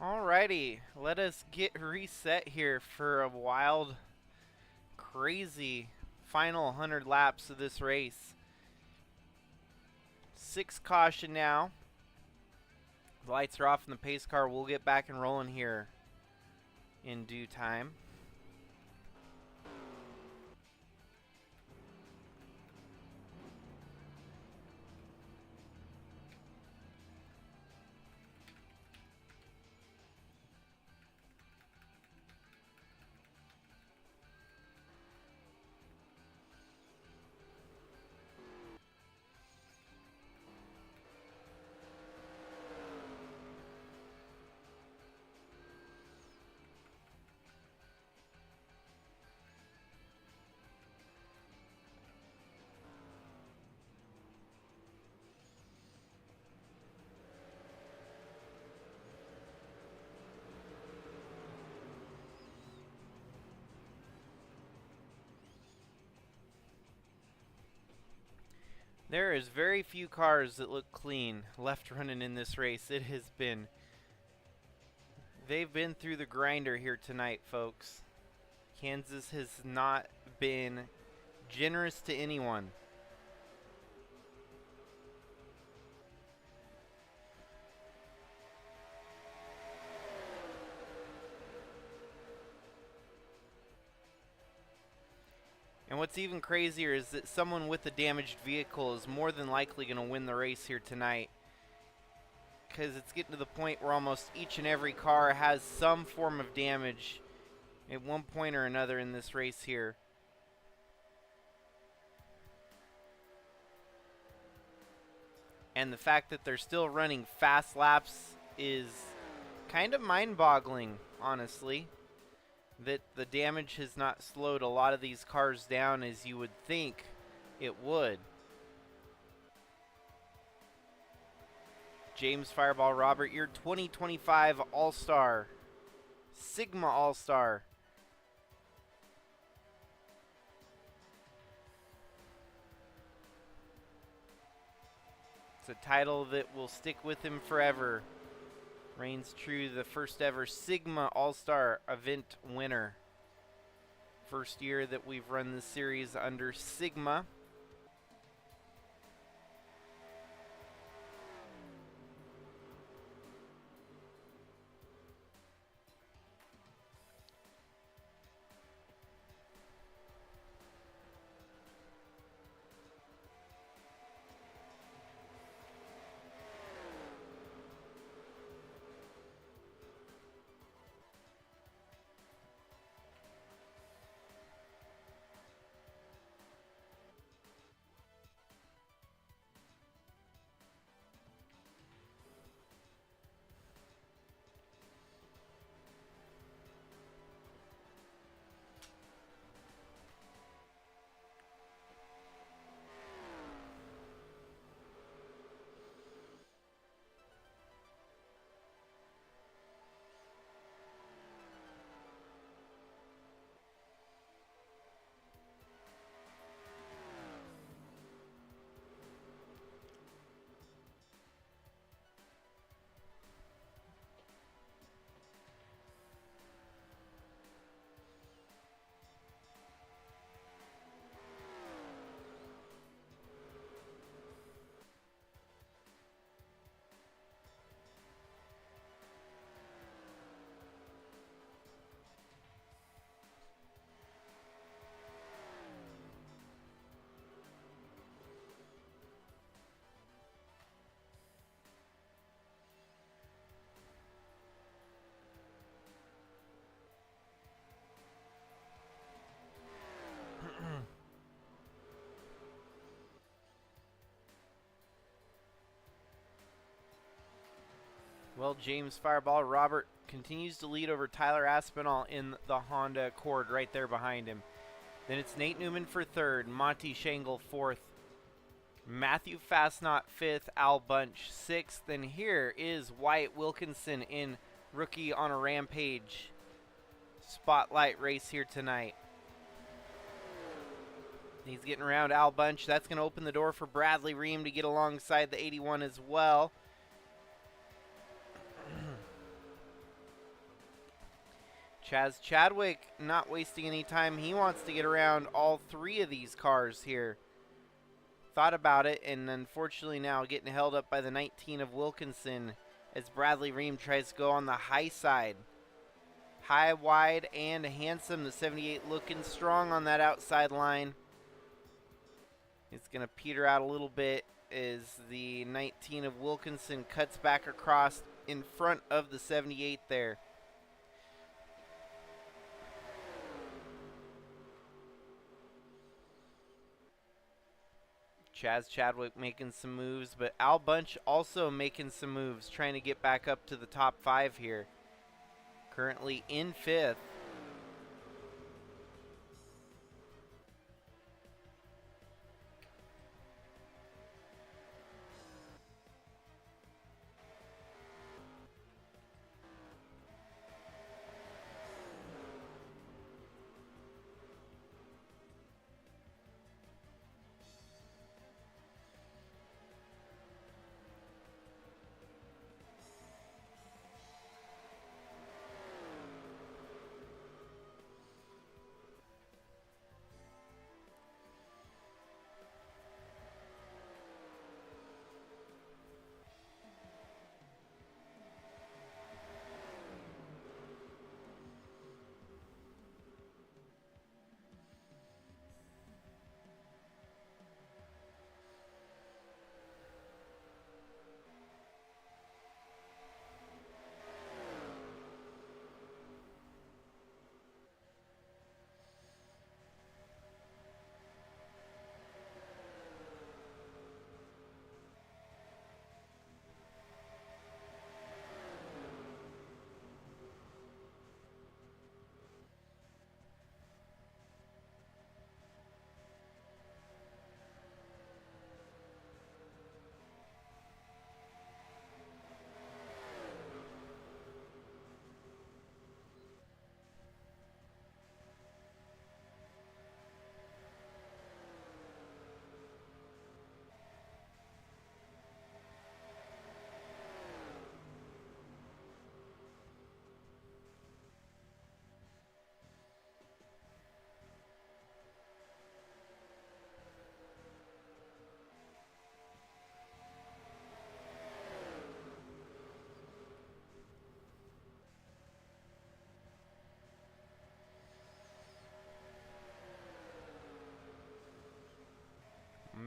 Alrighty, let us get reset here for a wild, crazy final 100 laps of this race. 6 caution now. The lights are off in the pace car. We'll get back and rolling here in due time. There is very few cars that look clean left running in this race. It has been... They've been through the grinder here tonight, folks. Kansas has not been generous to anyone. And what's even crazier is that someone with a damaged vehicle is more than likely going to win the race here tonight. Because it's getting to the point where almost each and every car has some form of damage at one point or another in this race here. And the fact that they're still running fast laps is kind of mind-boggling honestly, that the damage has not slowed a lot of these cars down as you would think it would. James Fireball Robert, your 2025 All-Star, Sigma All-Star. It's a title that will stick with him forever. Reigns true, the first ever Sigma All-Star event winner. First year that we've run this series under Sigma. Well, James Fireball Robert continues to lead over Tyler Aspinall in the Honda Accord right there behind him. Then it's Nate Newman for third, Monty Shangle fourth, Matthew Fastnot fifth, Al Bunch sixth. Then here is Wyatt Wilkinson in Rookie on a Rampage spotlight race here tonight. He's getting around Al Bunch. That's going to open the door for Bradley Ream to get alongside the 81 as well. Chaz Chadwick not wasting any time. He wants to get around all three of these cars here. Thought about it, and unfortunately now getting held up by the 19 of Wilkinson as Bradley Ream tries to go on the high side. High, wide, and handsome. The 78 looking strong on that outside line. It's going to peter out a little bit as the 19 of Wilkinson cuts back across in front of the 78 there. Chaz Chadwick making some moves, but Al Bunch also making some moves, trying to get back up to the top 5 here. Currently in 5th.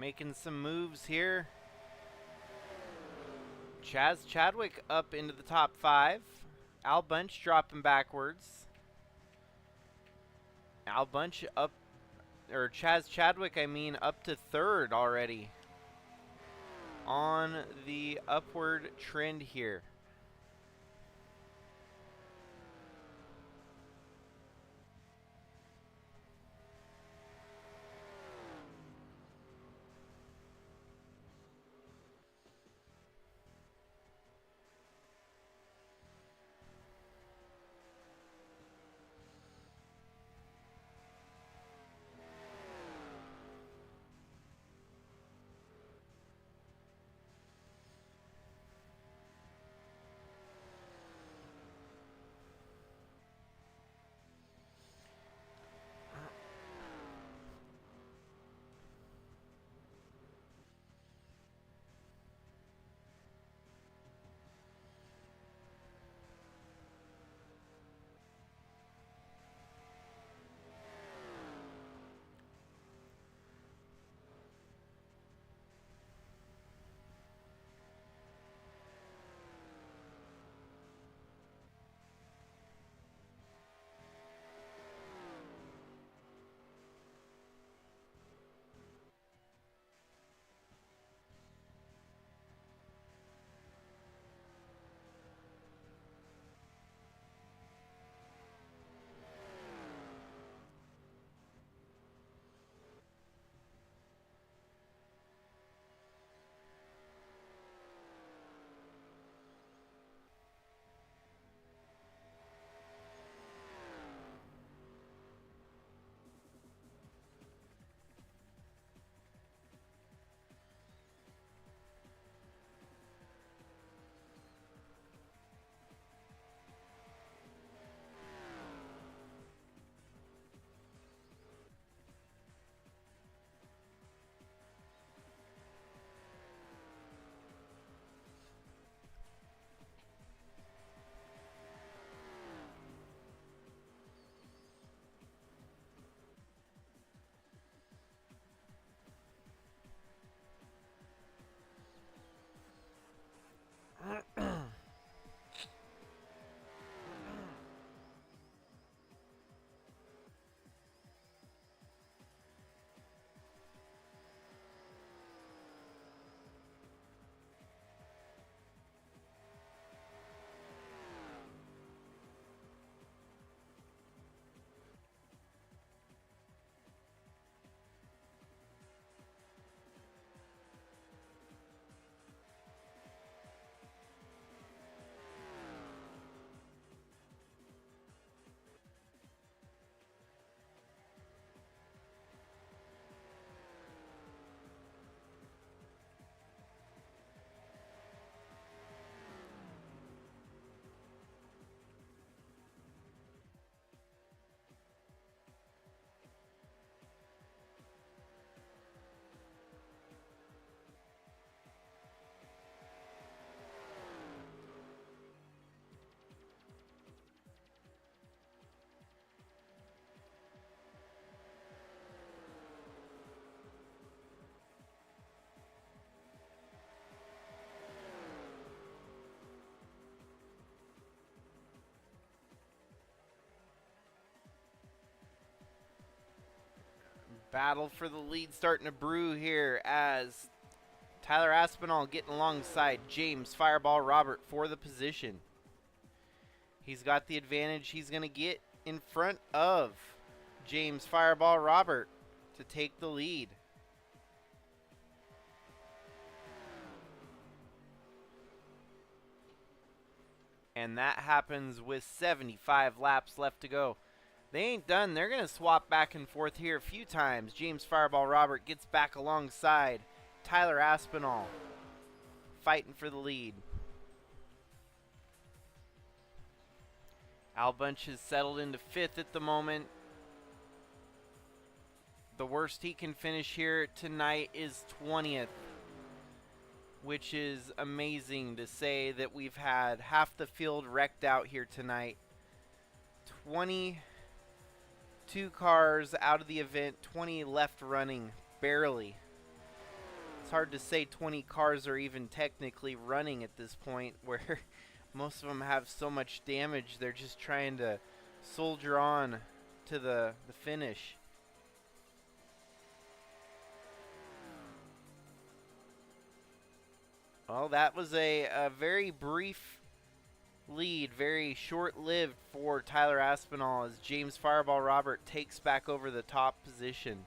making some moves here. Chaz Chadwick up into the top 5. Al Bunch dropping backwards. Al Bunch up, or Chaz Chadwick, I mean, up to 3rd already. On the upward trend here. Battle for the lead starting to brew here as Tyler Aspinall getting alongside James Fireball Robert for the position. He's got the advantage. He's going to get in front of James Fireball Robert to take the lead. And that happens with 75 laps left to go. They ain't done. They're going to swap back and forth here a few times. James Fireball Robert gets back alongside Tyler Aspinall, fighting for the lead. Al Bunch is settled into 5th at the moment. The worst he can finish here tonight is 20th, which is amazing to say that we've had half the field wrecked out here tonight. 22 cars out of the event, 20 left running, barely. hard to say 20 cars are even technically running at this point, where most of them have so much damage they're just trying to soldier on to the finish. Well, that was a very brief lead, very short-lived for Tyler Aspinall as James Fireball Robert takes back over the top position.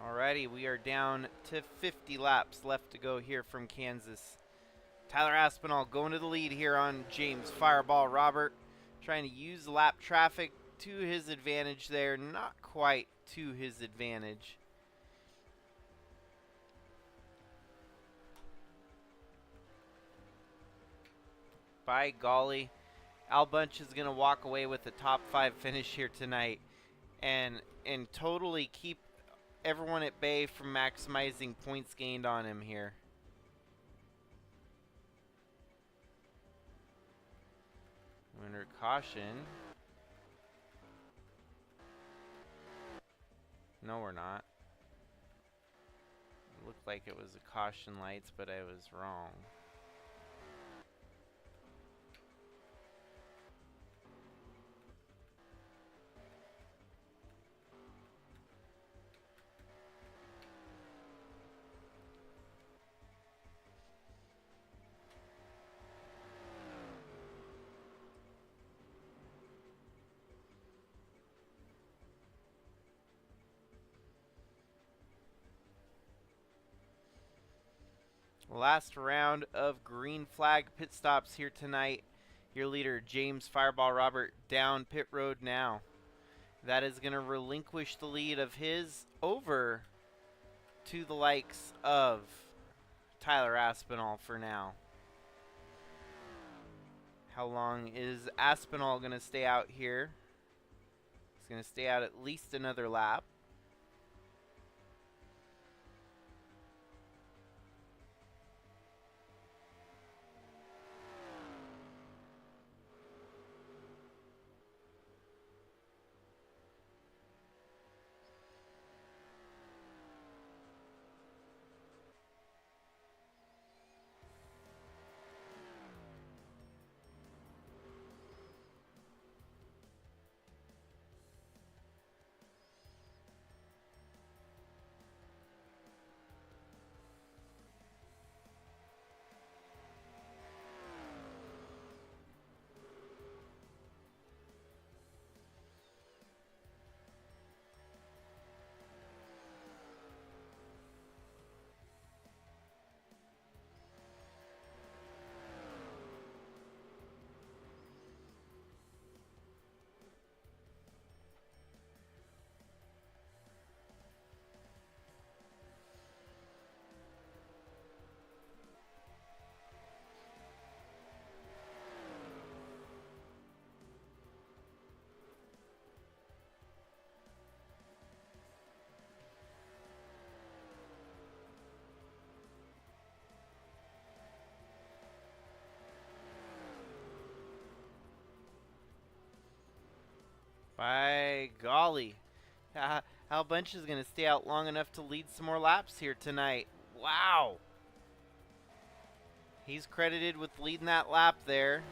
Alrighty, we are down to 50 laps left to go here from Kansas. Tyler Aspinall going to the lead here on James Fireball Robert. Trying to use lap traffic to his advantage there. Not quite to his advantage. By golly, Al Bunch is going to walk away with a top 5 finish here tonight and totally keep everyone at bay from maximizing points gained on him here. Under caution. No, we're not. It looked like it was a caution lights, but I was wrong. Last round of green flag pit stops here tonight. Your leader, James Fireball Robert, down pit road now. That is going to relinquish the lead of his over to the likes of Tyler Aspinall for now. How long is Aspinall going to stay out here? He's going to stay out at least another lap. By golly. Al Bunch is going to stay out long enough to lead some more laps here tonight. Wow. He's credited with leading that lap there.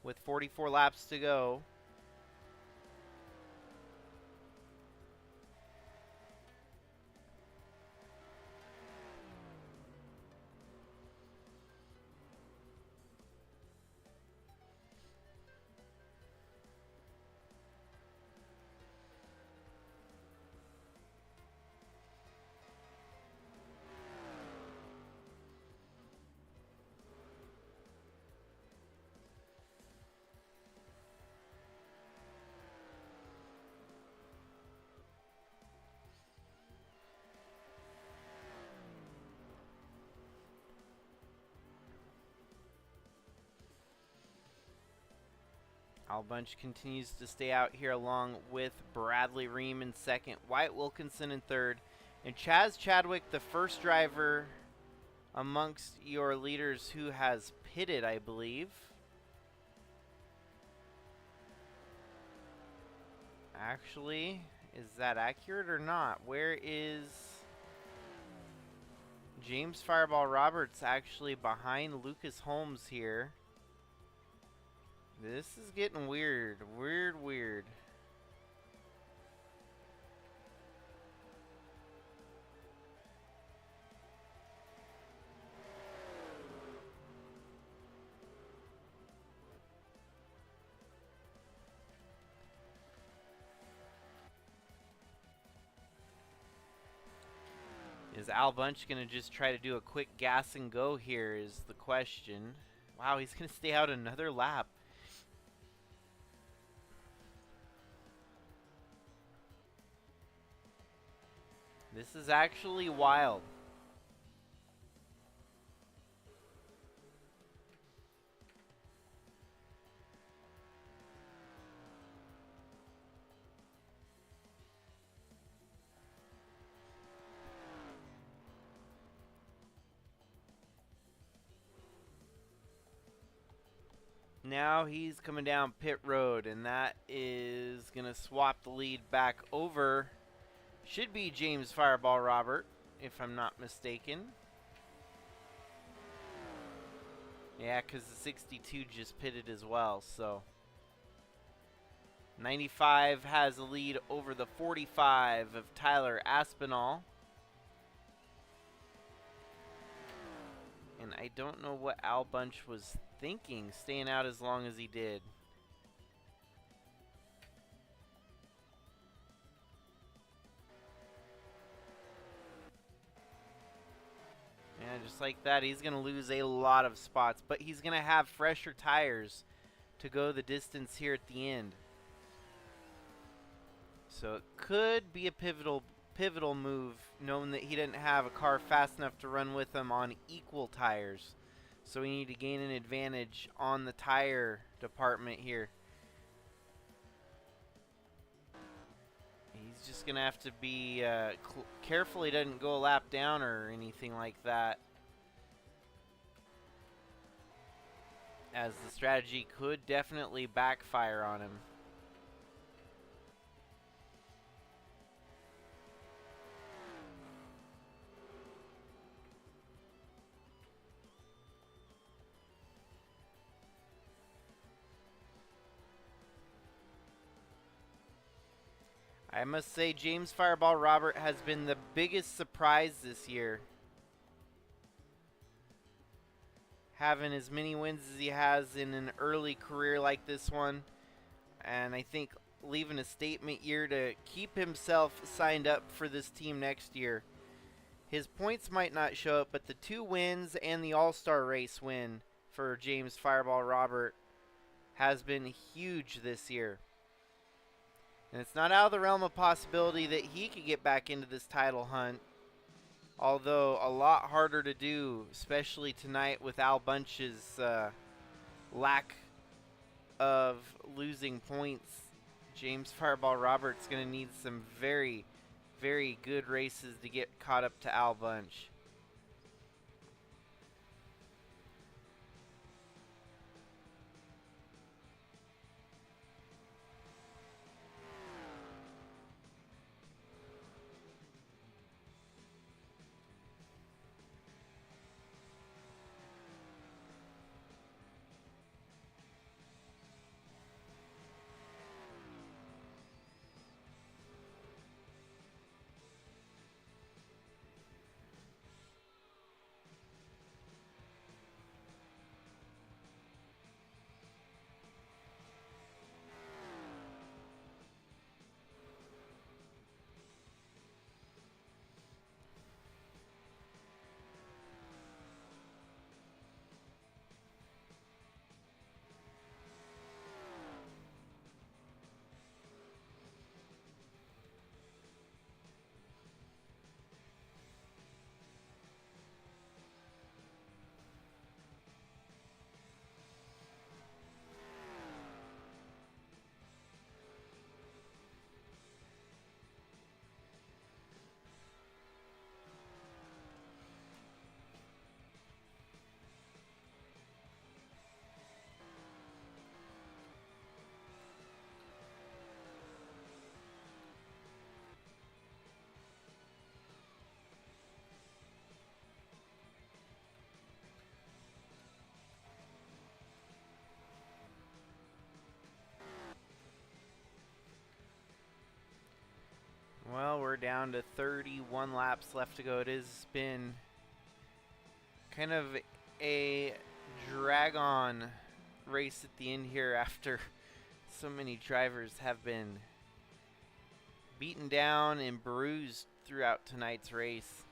With 44 laps to go. Al Bunch continues to stay out here along with Bradley Ream in second, Wyatt Wilkinson in third, and Chaz Chadwick, the first driver amongst your leaders who has pitted, I believe. Actually, is that accurate or not? Where is James Fireball Roberts actually behind Lucas Holmes here? This is getting weird. Weird. Is Al Bunch going to just try to do a quick gas and go here is the question. Wow, he's going to stay out another lap. This is actually wild. Now he's coming down pit road, and that is going to swap the lead back over. Should be James Fireball Robert, if I'm not mistaken. Yeah, because the 62 just pitted as well, so. 95 has a lead over the 45 of Tyler Aspinall. And I don't know what Al Bunch was thinking, staying out as long as he did. Yeah, just like that, he's going to lose a lot of spots, but he's going to have fresher tires to go the distance here at the end. So it could be a pivotal move, knowing that he didn't have a car fast enough to run with him on equal tires. So we need to gain an advantage on the tire department here. He's just going to have to be careful he doesn't go a lap down or anything like that, as the strategy could definitely backfire on him. I must say, James Fireball Robert has been the biggest surprise this year. Having as many wins as he has in an early career like this one. And I think leaving a statement year to keep himself signed up for this team next year. His points might not show up, but the 2 wins and the All-Star race win for James Fireball Robert has been huge this year. And it's not out of the realm of possibility that he could get back into this title hunt. Although a lot harder to do, especially tonight with Al Bunch's lack of losing points. James Fireball Robert's going to need some very, very good races to get caught up to Al Bunch. Well, we're down to 31 laps left to go. It has been kind of a drag-on race at the end here after so many drivers have been beaten down and bruised throughout tonight's race.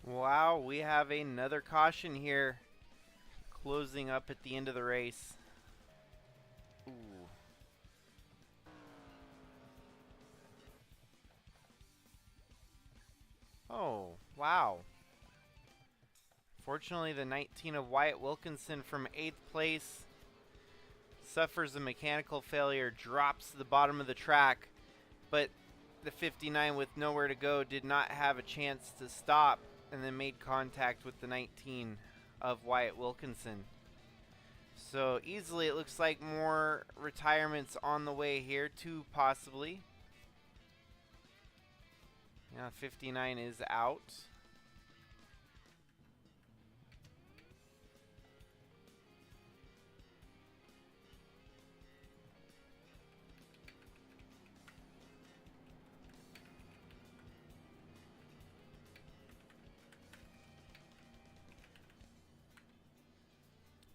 Wow, we have another caution here closing up at the end of the race. Ooh. Oh, wow. Fortunately, the 19 of Wyatt Wilkinson from 8th place suffers a mechanical failure, drops to the bottom of the track, but the 59 with nowhere to go did not have a chance to stop and then made contact with the 19 of Wyatt Wilkinson. So easily it looks like more retirements on the way here, 2 possibly. Now 59 is out.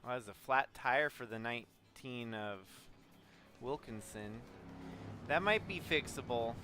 Well, that was a flat tire for the 19 of Wilkinson. That might be fixable.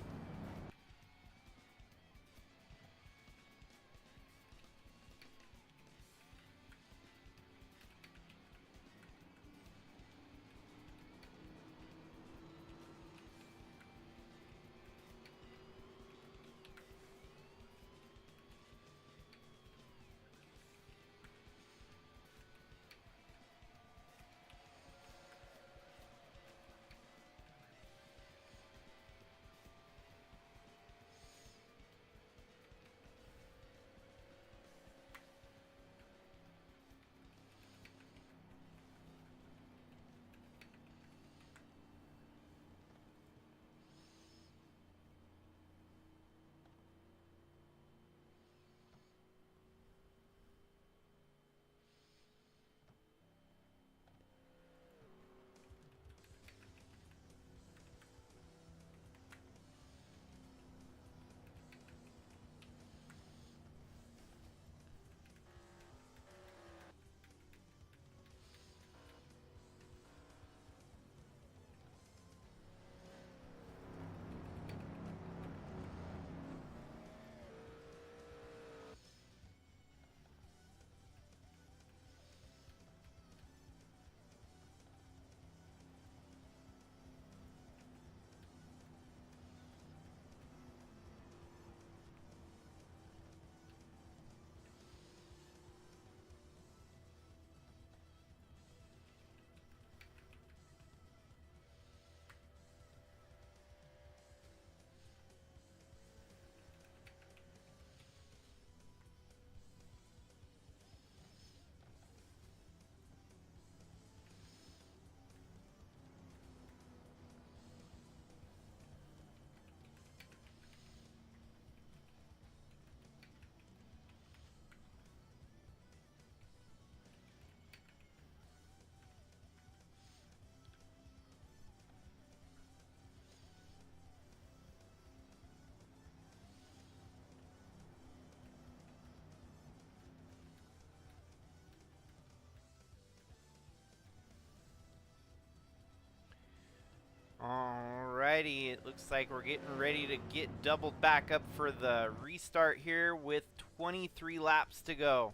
Alrighty, it looks like we're getting ready to get doubled back up for the restart here with 23 laps to go.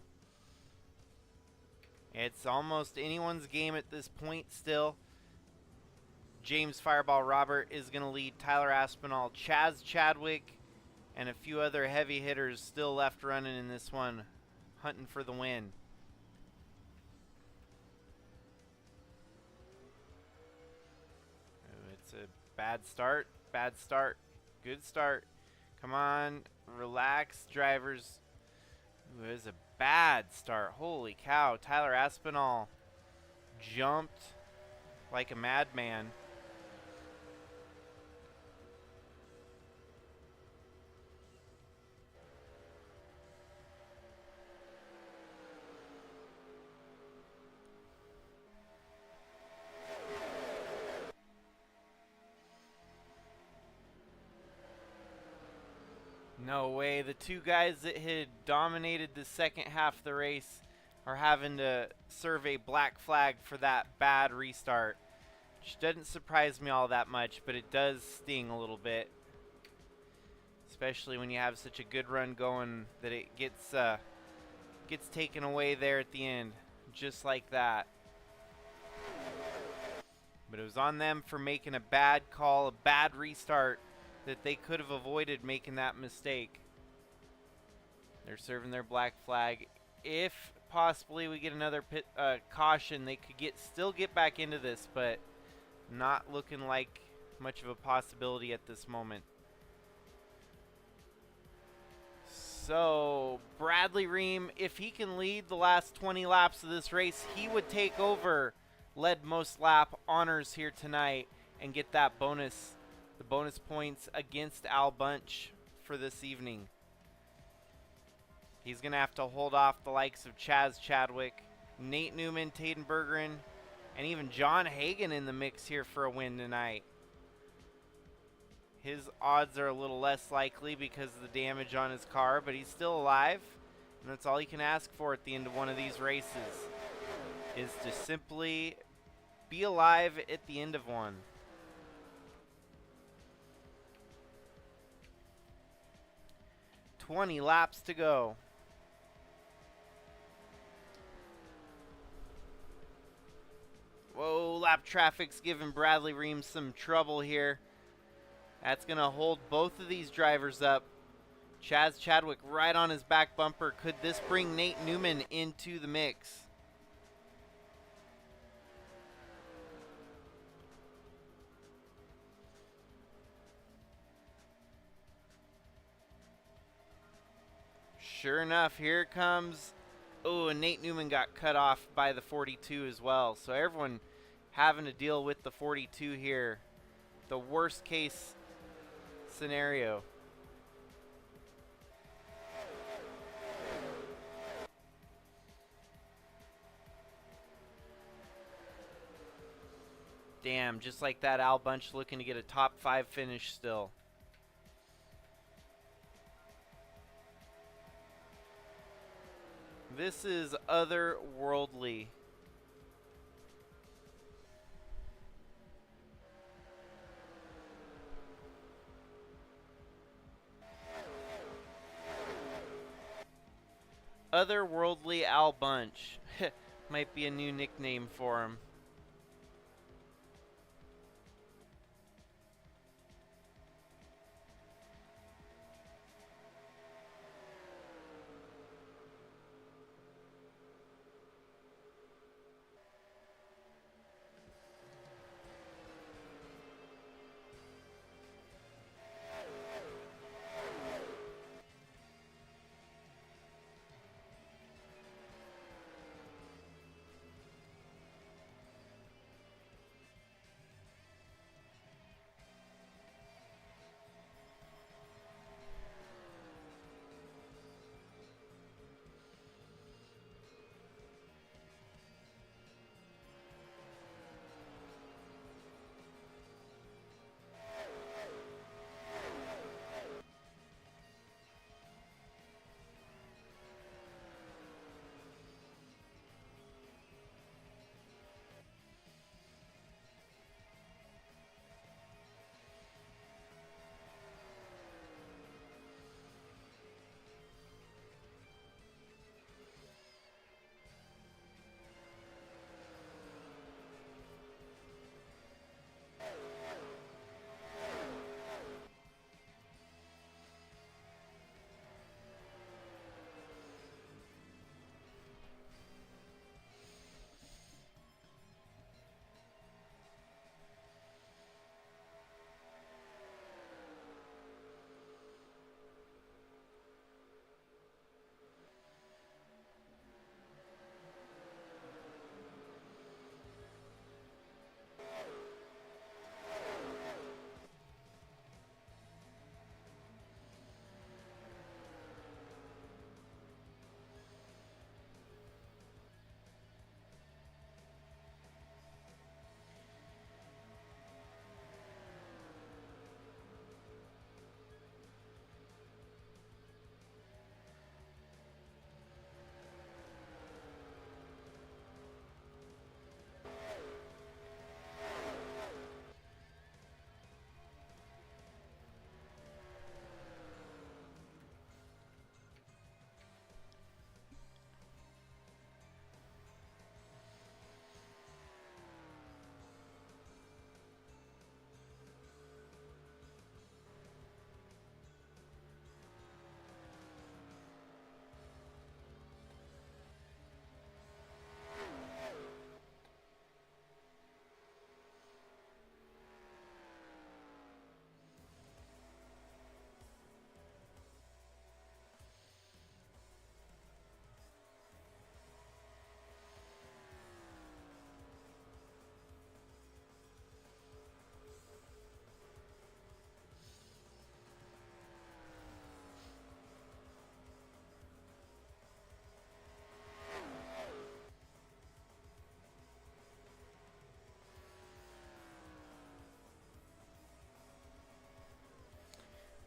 It's almost anyone's game at this point still. James Fireball Robert is going to lead Tyler Aspinall, Chaz Chadwick, and a few other heavy hitters still left running in this one, hunting for the win. It's a bad start, good start. Come on, relax, drivers. Ooh, it was a bad start. Holy cow, Tyler Aspinall jumped like a madman. No way. The two guys that had dominated the second half of the race are having to serve a black flag for that bad restart. Which doesn't surprise me all that much, but it does sting a little bit. especially when you have such a good run going that it gets taken away there at the end, just like that. But it was on them for making a bad call, a bad restart, that they could have avoided making that mistake. They're serving their black flag. If possibly we get another caution, they could still get back into this, but not looking like much of a possibility at this moment. So Bradley Ream, if he can lead the last 20 laps of this race, he would take over led most lap honors here tonight and get that bonus, the bonus points against Al Bunch for this evening. He's going to have to hold off the likes of Chaz Chadwick, Nate Newman, Taden Bergeron, and even John Hagan in the mix here for a win tonight. His odds are a little less likely because of the damage on his car, but he's still alive, and that's all you can ask for at the end of one of these races, is to simply be alive at the end of one. "20 laps to go. Whoa, lap traffic's giving Bradley Ream some trouble here. That's going to hold both of these drivers up. Chaz Chadwick right on his back bumper. Could this bring Nate Newman into the mix? Sure enough, here it comes. Oh, and Nate Newman got cut off by the 42 as well. So everyone having to deal with the 42 here. The worst case scenario. Damn, just like that, Al Bunch looking to get a top 5 finish still. This is otherworldly. Otherworldly Al Bunch. Might be a new nickname for him.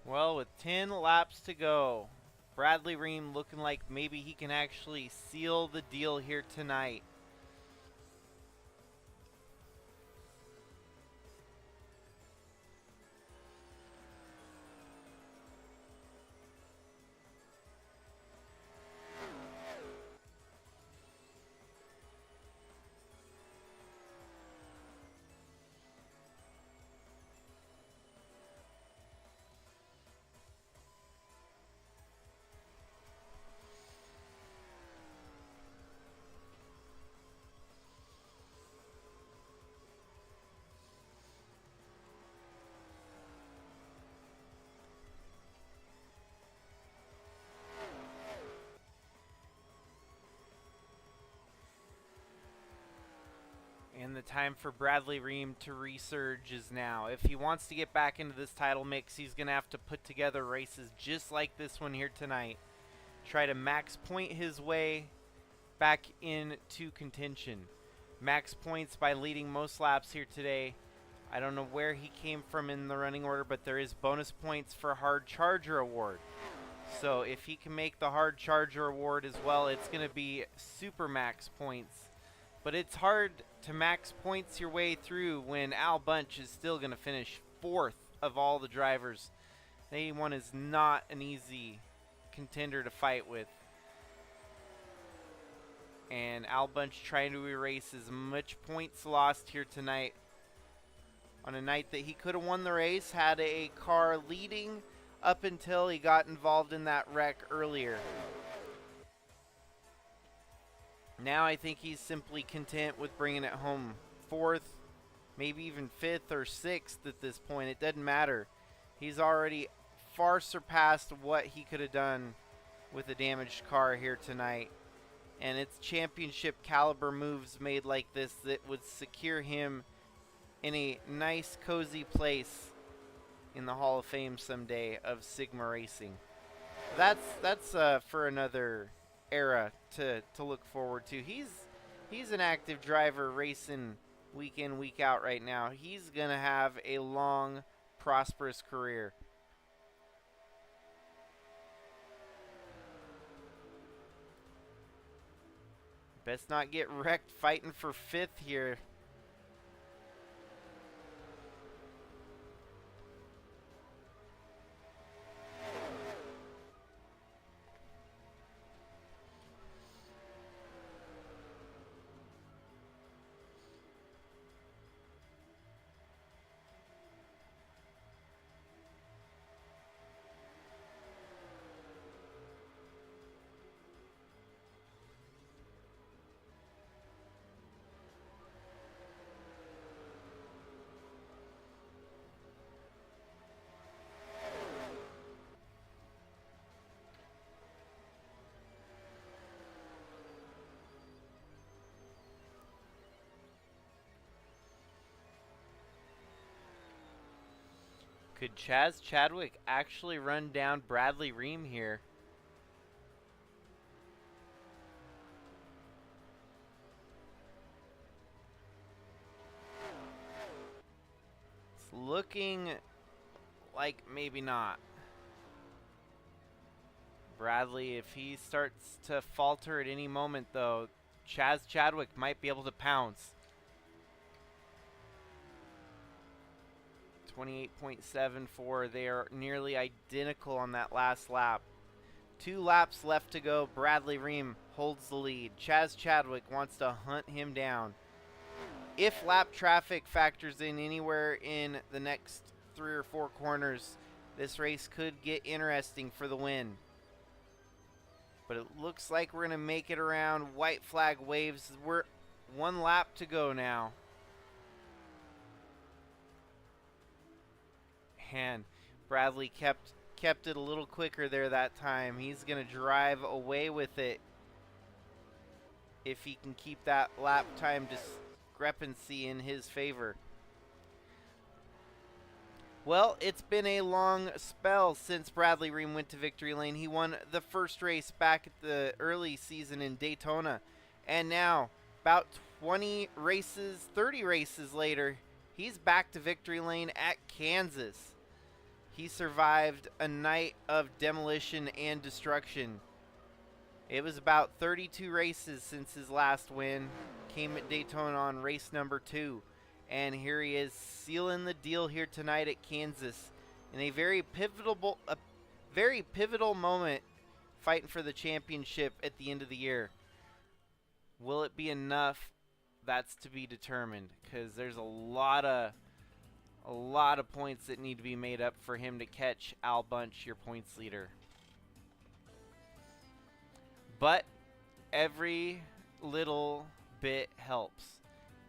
Well, with 10 laps to go, Bradley Ream looking like maybe he can actually seal the deal here tonight. And the time for Bradley Ream to resurge is now. If he wants to get back into this title mix, he's going to have to put together races just like this one here tonight. Try to max point his way back into contention. Max points by leading most laps here today. I don't know where he came from in the running order, but there is bonus points for Hard Charger Award. So if he can make the Hard Charger Award as well, it's going to be super max points. But it's hard to max points your way through when Al Bunch is still going to finish 4th of all the drivers. 81 is not an easy contender to fight with. And Al Bunch trying to erase as much points lost here tonight. On a night that he could have won the race, had a car leading up until he got involved in that wreck earlier. Now I think he's simply content with bringing it home 4th, maybe even 5th or 6th at this point. It doesn't matter. He's already far surpassed what he could have done with a damaged car here tonight. And it's championship caliber moves made like this that would secure him in a nice, cozy place in the Hall of Fame someday of Sigma Racing. That's for another era to look forward to. He's an active driver racing week in, week out right now. He's going to have a long, prosperous career. Best not get wrecked fighting for 5th here. Could Chaz Chadwick actually run down Bradley Ream here? It's looking like maybe not. Bradley, if he starts to falter at any moment though, Chaz Chadwick might be able to pounce. 28.74. They are nearly identical on that last lap. 2 laps left to go. Bradley Ream holds the lead. Chaz Chadwick wants to hunt him down. If lap traffic factors in anywhere in the next 3 or 4 corners, this race could get interesting for the win. But it looks like we're going to make it around. White flag waves. We're 1 lap to go now. And Bradley kept it a little quicker there that time. He's going to drive away with it if he can keep that lap time discrepancy in his favor. Well, it's been a long spell since Bradley Ream went to victory lane. He won the first race back at the early season in Daytona. And now, about 30 races later, he's back to victory lane at Kansas. He survived a night of demolition and destruction. It was about 32 races since his last win. Came at Daytona on race number 2. And here he is sealing the deal here tonight at Kansas in a very pivotal moment, fighting for the championship at the end of the year. Will it be enough? That's to be determined, because there's a lot of points that need to be made up for him to catch Al Bunch, your points leader. But every little bit helps,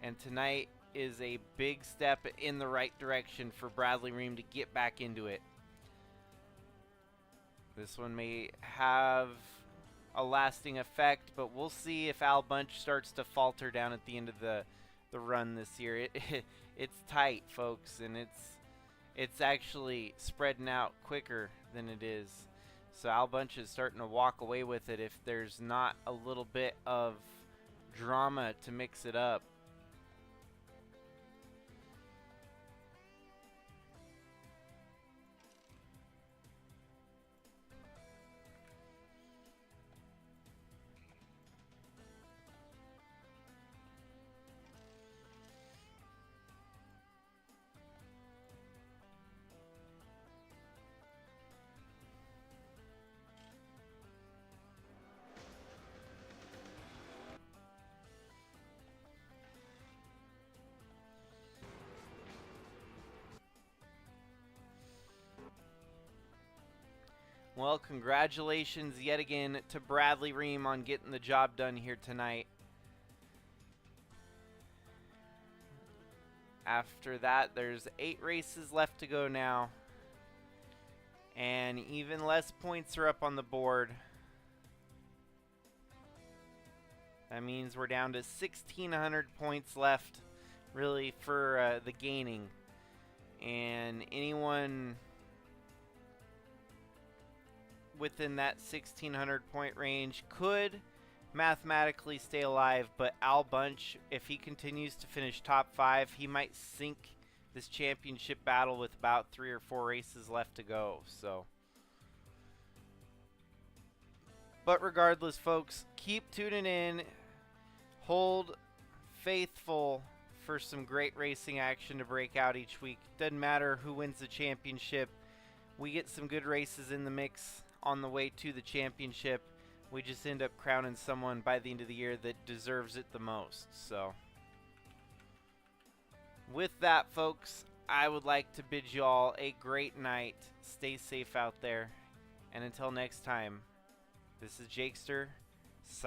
and tonight is a big step in the right direction for Bradley Ream to get back into it. This one may have a lasting effect, but we'll see if Al Bunch starts to falter down at the end of the run this year. It's tight, folks, and it's actually spreading out quicker than it is. So Al Bunch is starting to walk away with it if there's not a little bit of drama to mix it up. Well, congratulations yet again to Bradley Ream on getting the job done here tonight. After that, there's 8 races left to go now. And even less points are up on the board. That means we're down to 1,600 points left, really, for the gaining. And anyone within that 1,600 point range could mathematically stay alive, but Al Bunch, if he continues to finish top 5, he might sink this championship battle with about 3 or 4 races left to go. So, but regardless, folks, keep tuning in, hold faithful for some great racing action to break out each week. Doesn't matter who wins the championship, we get some good races in the mix on the way to the championship. We just end up crowning someone by the end of the year that deserves it the most. So, with that, folks, I would like to bid you all a great night. Stay safe out there. And until next time, this is Jakester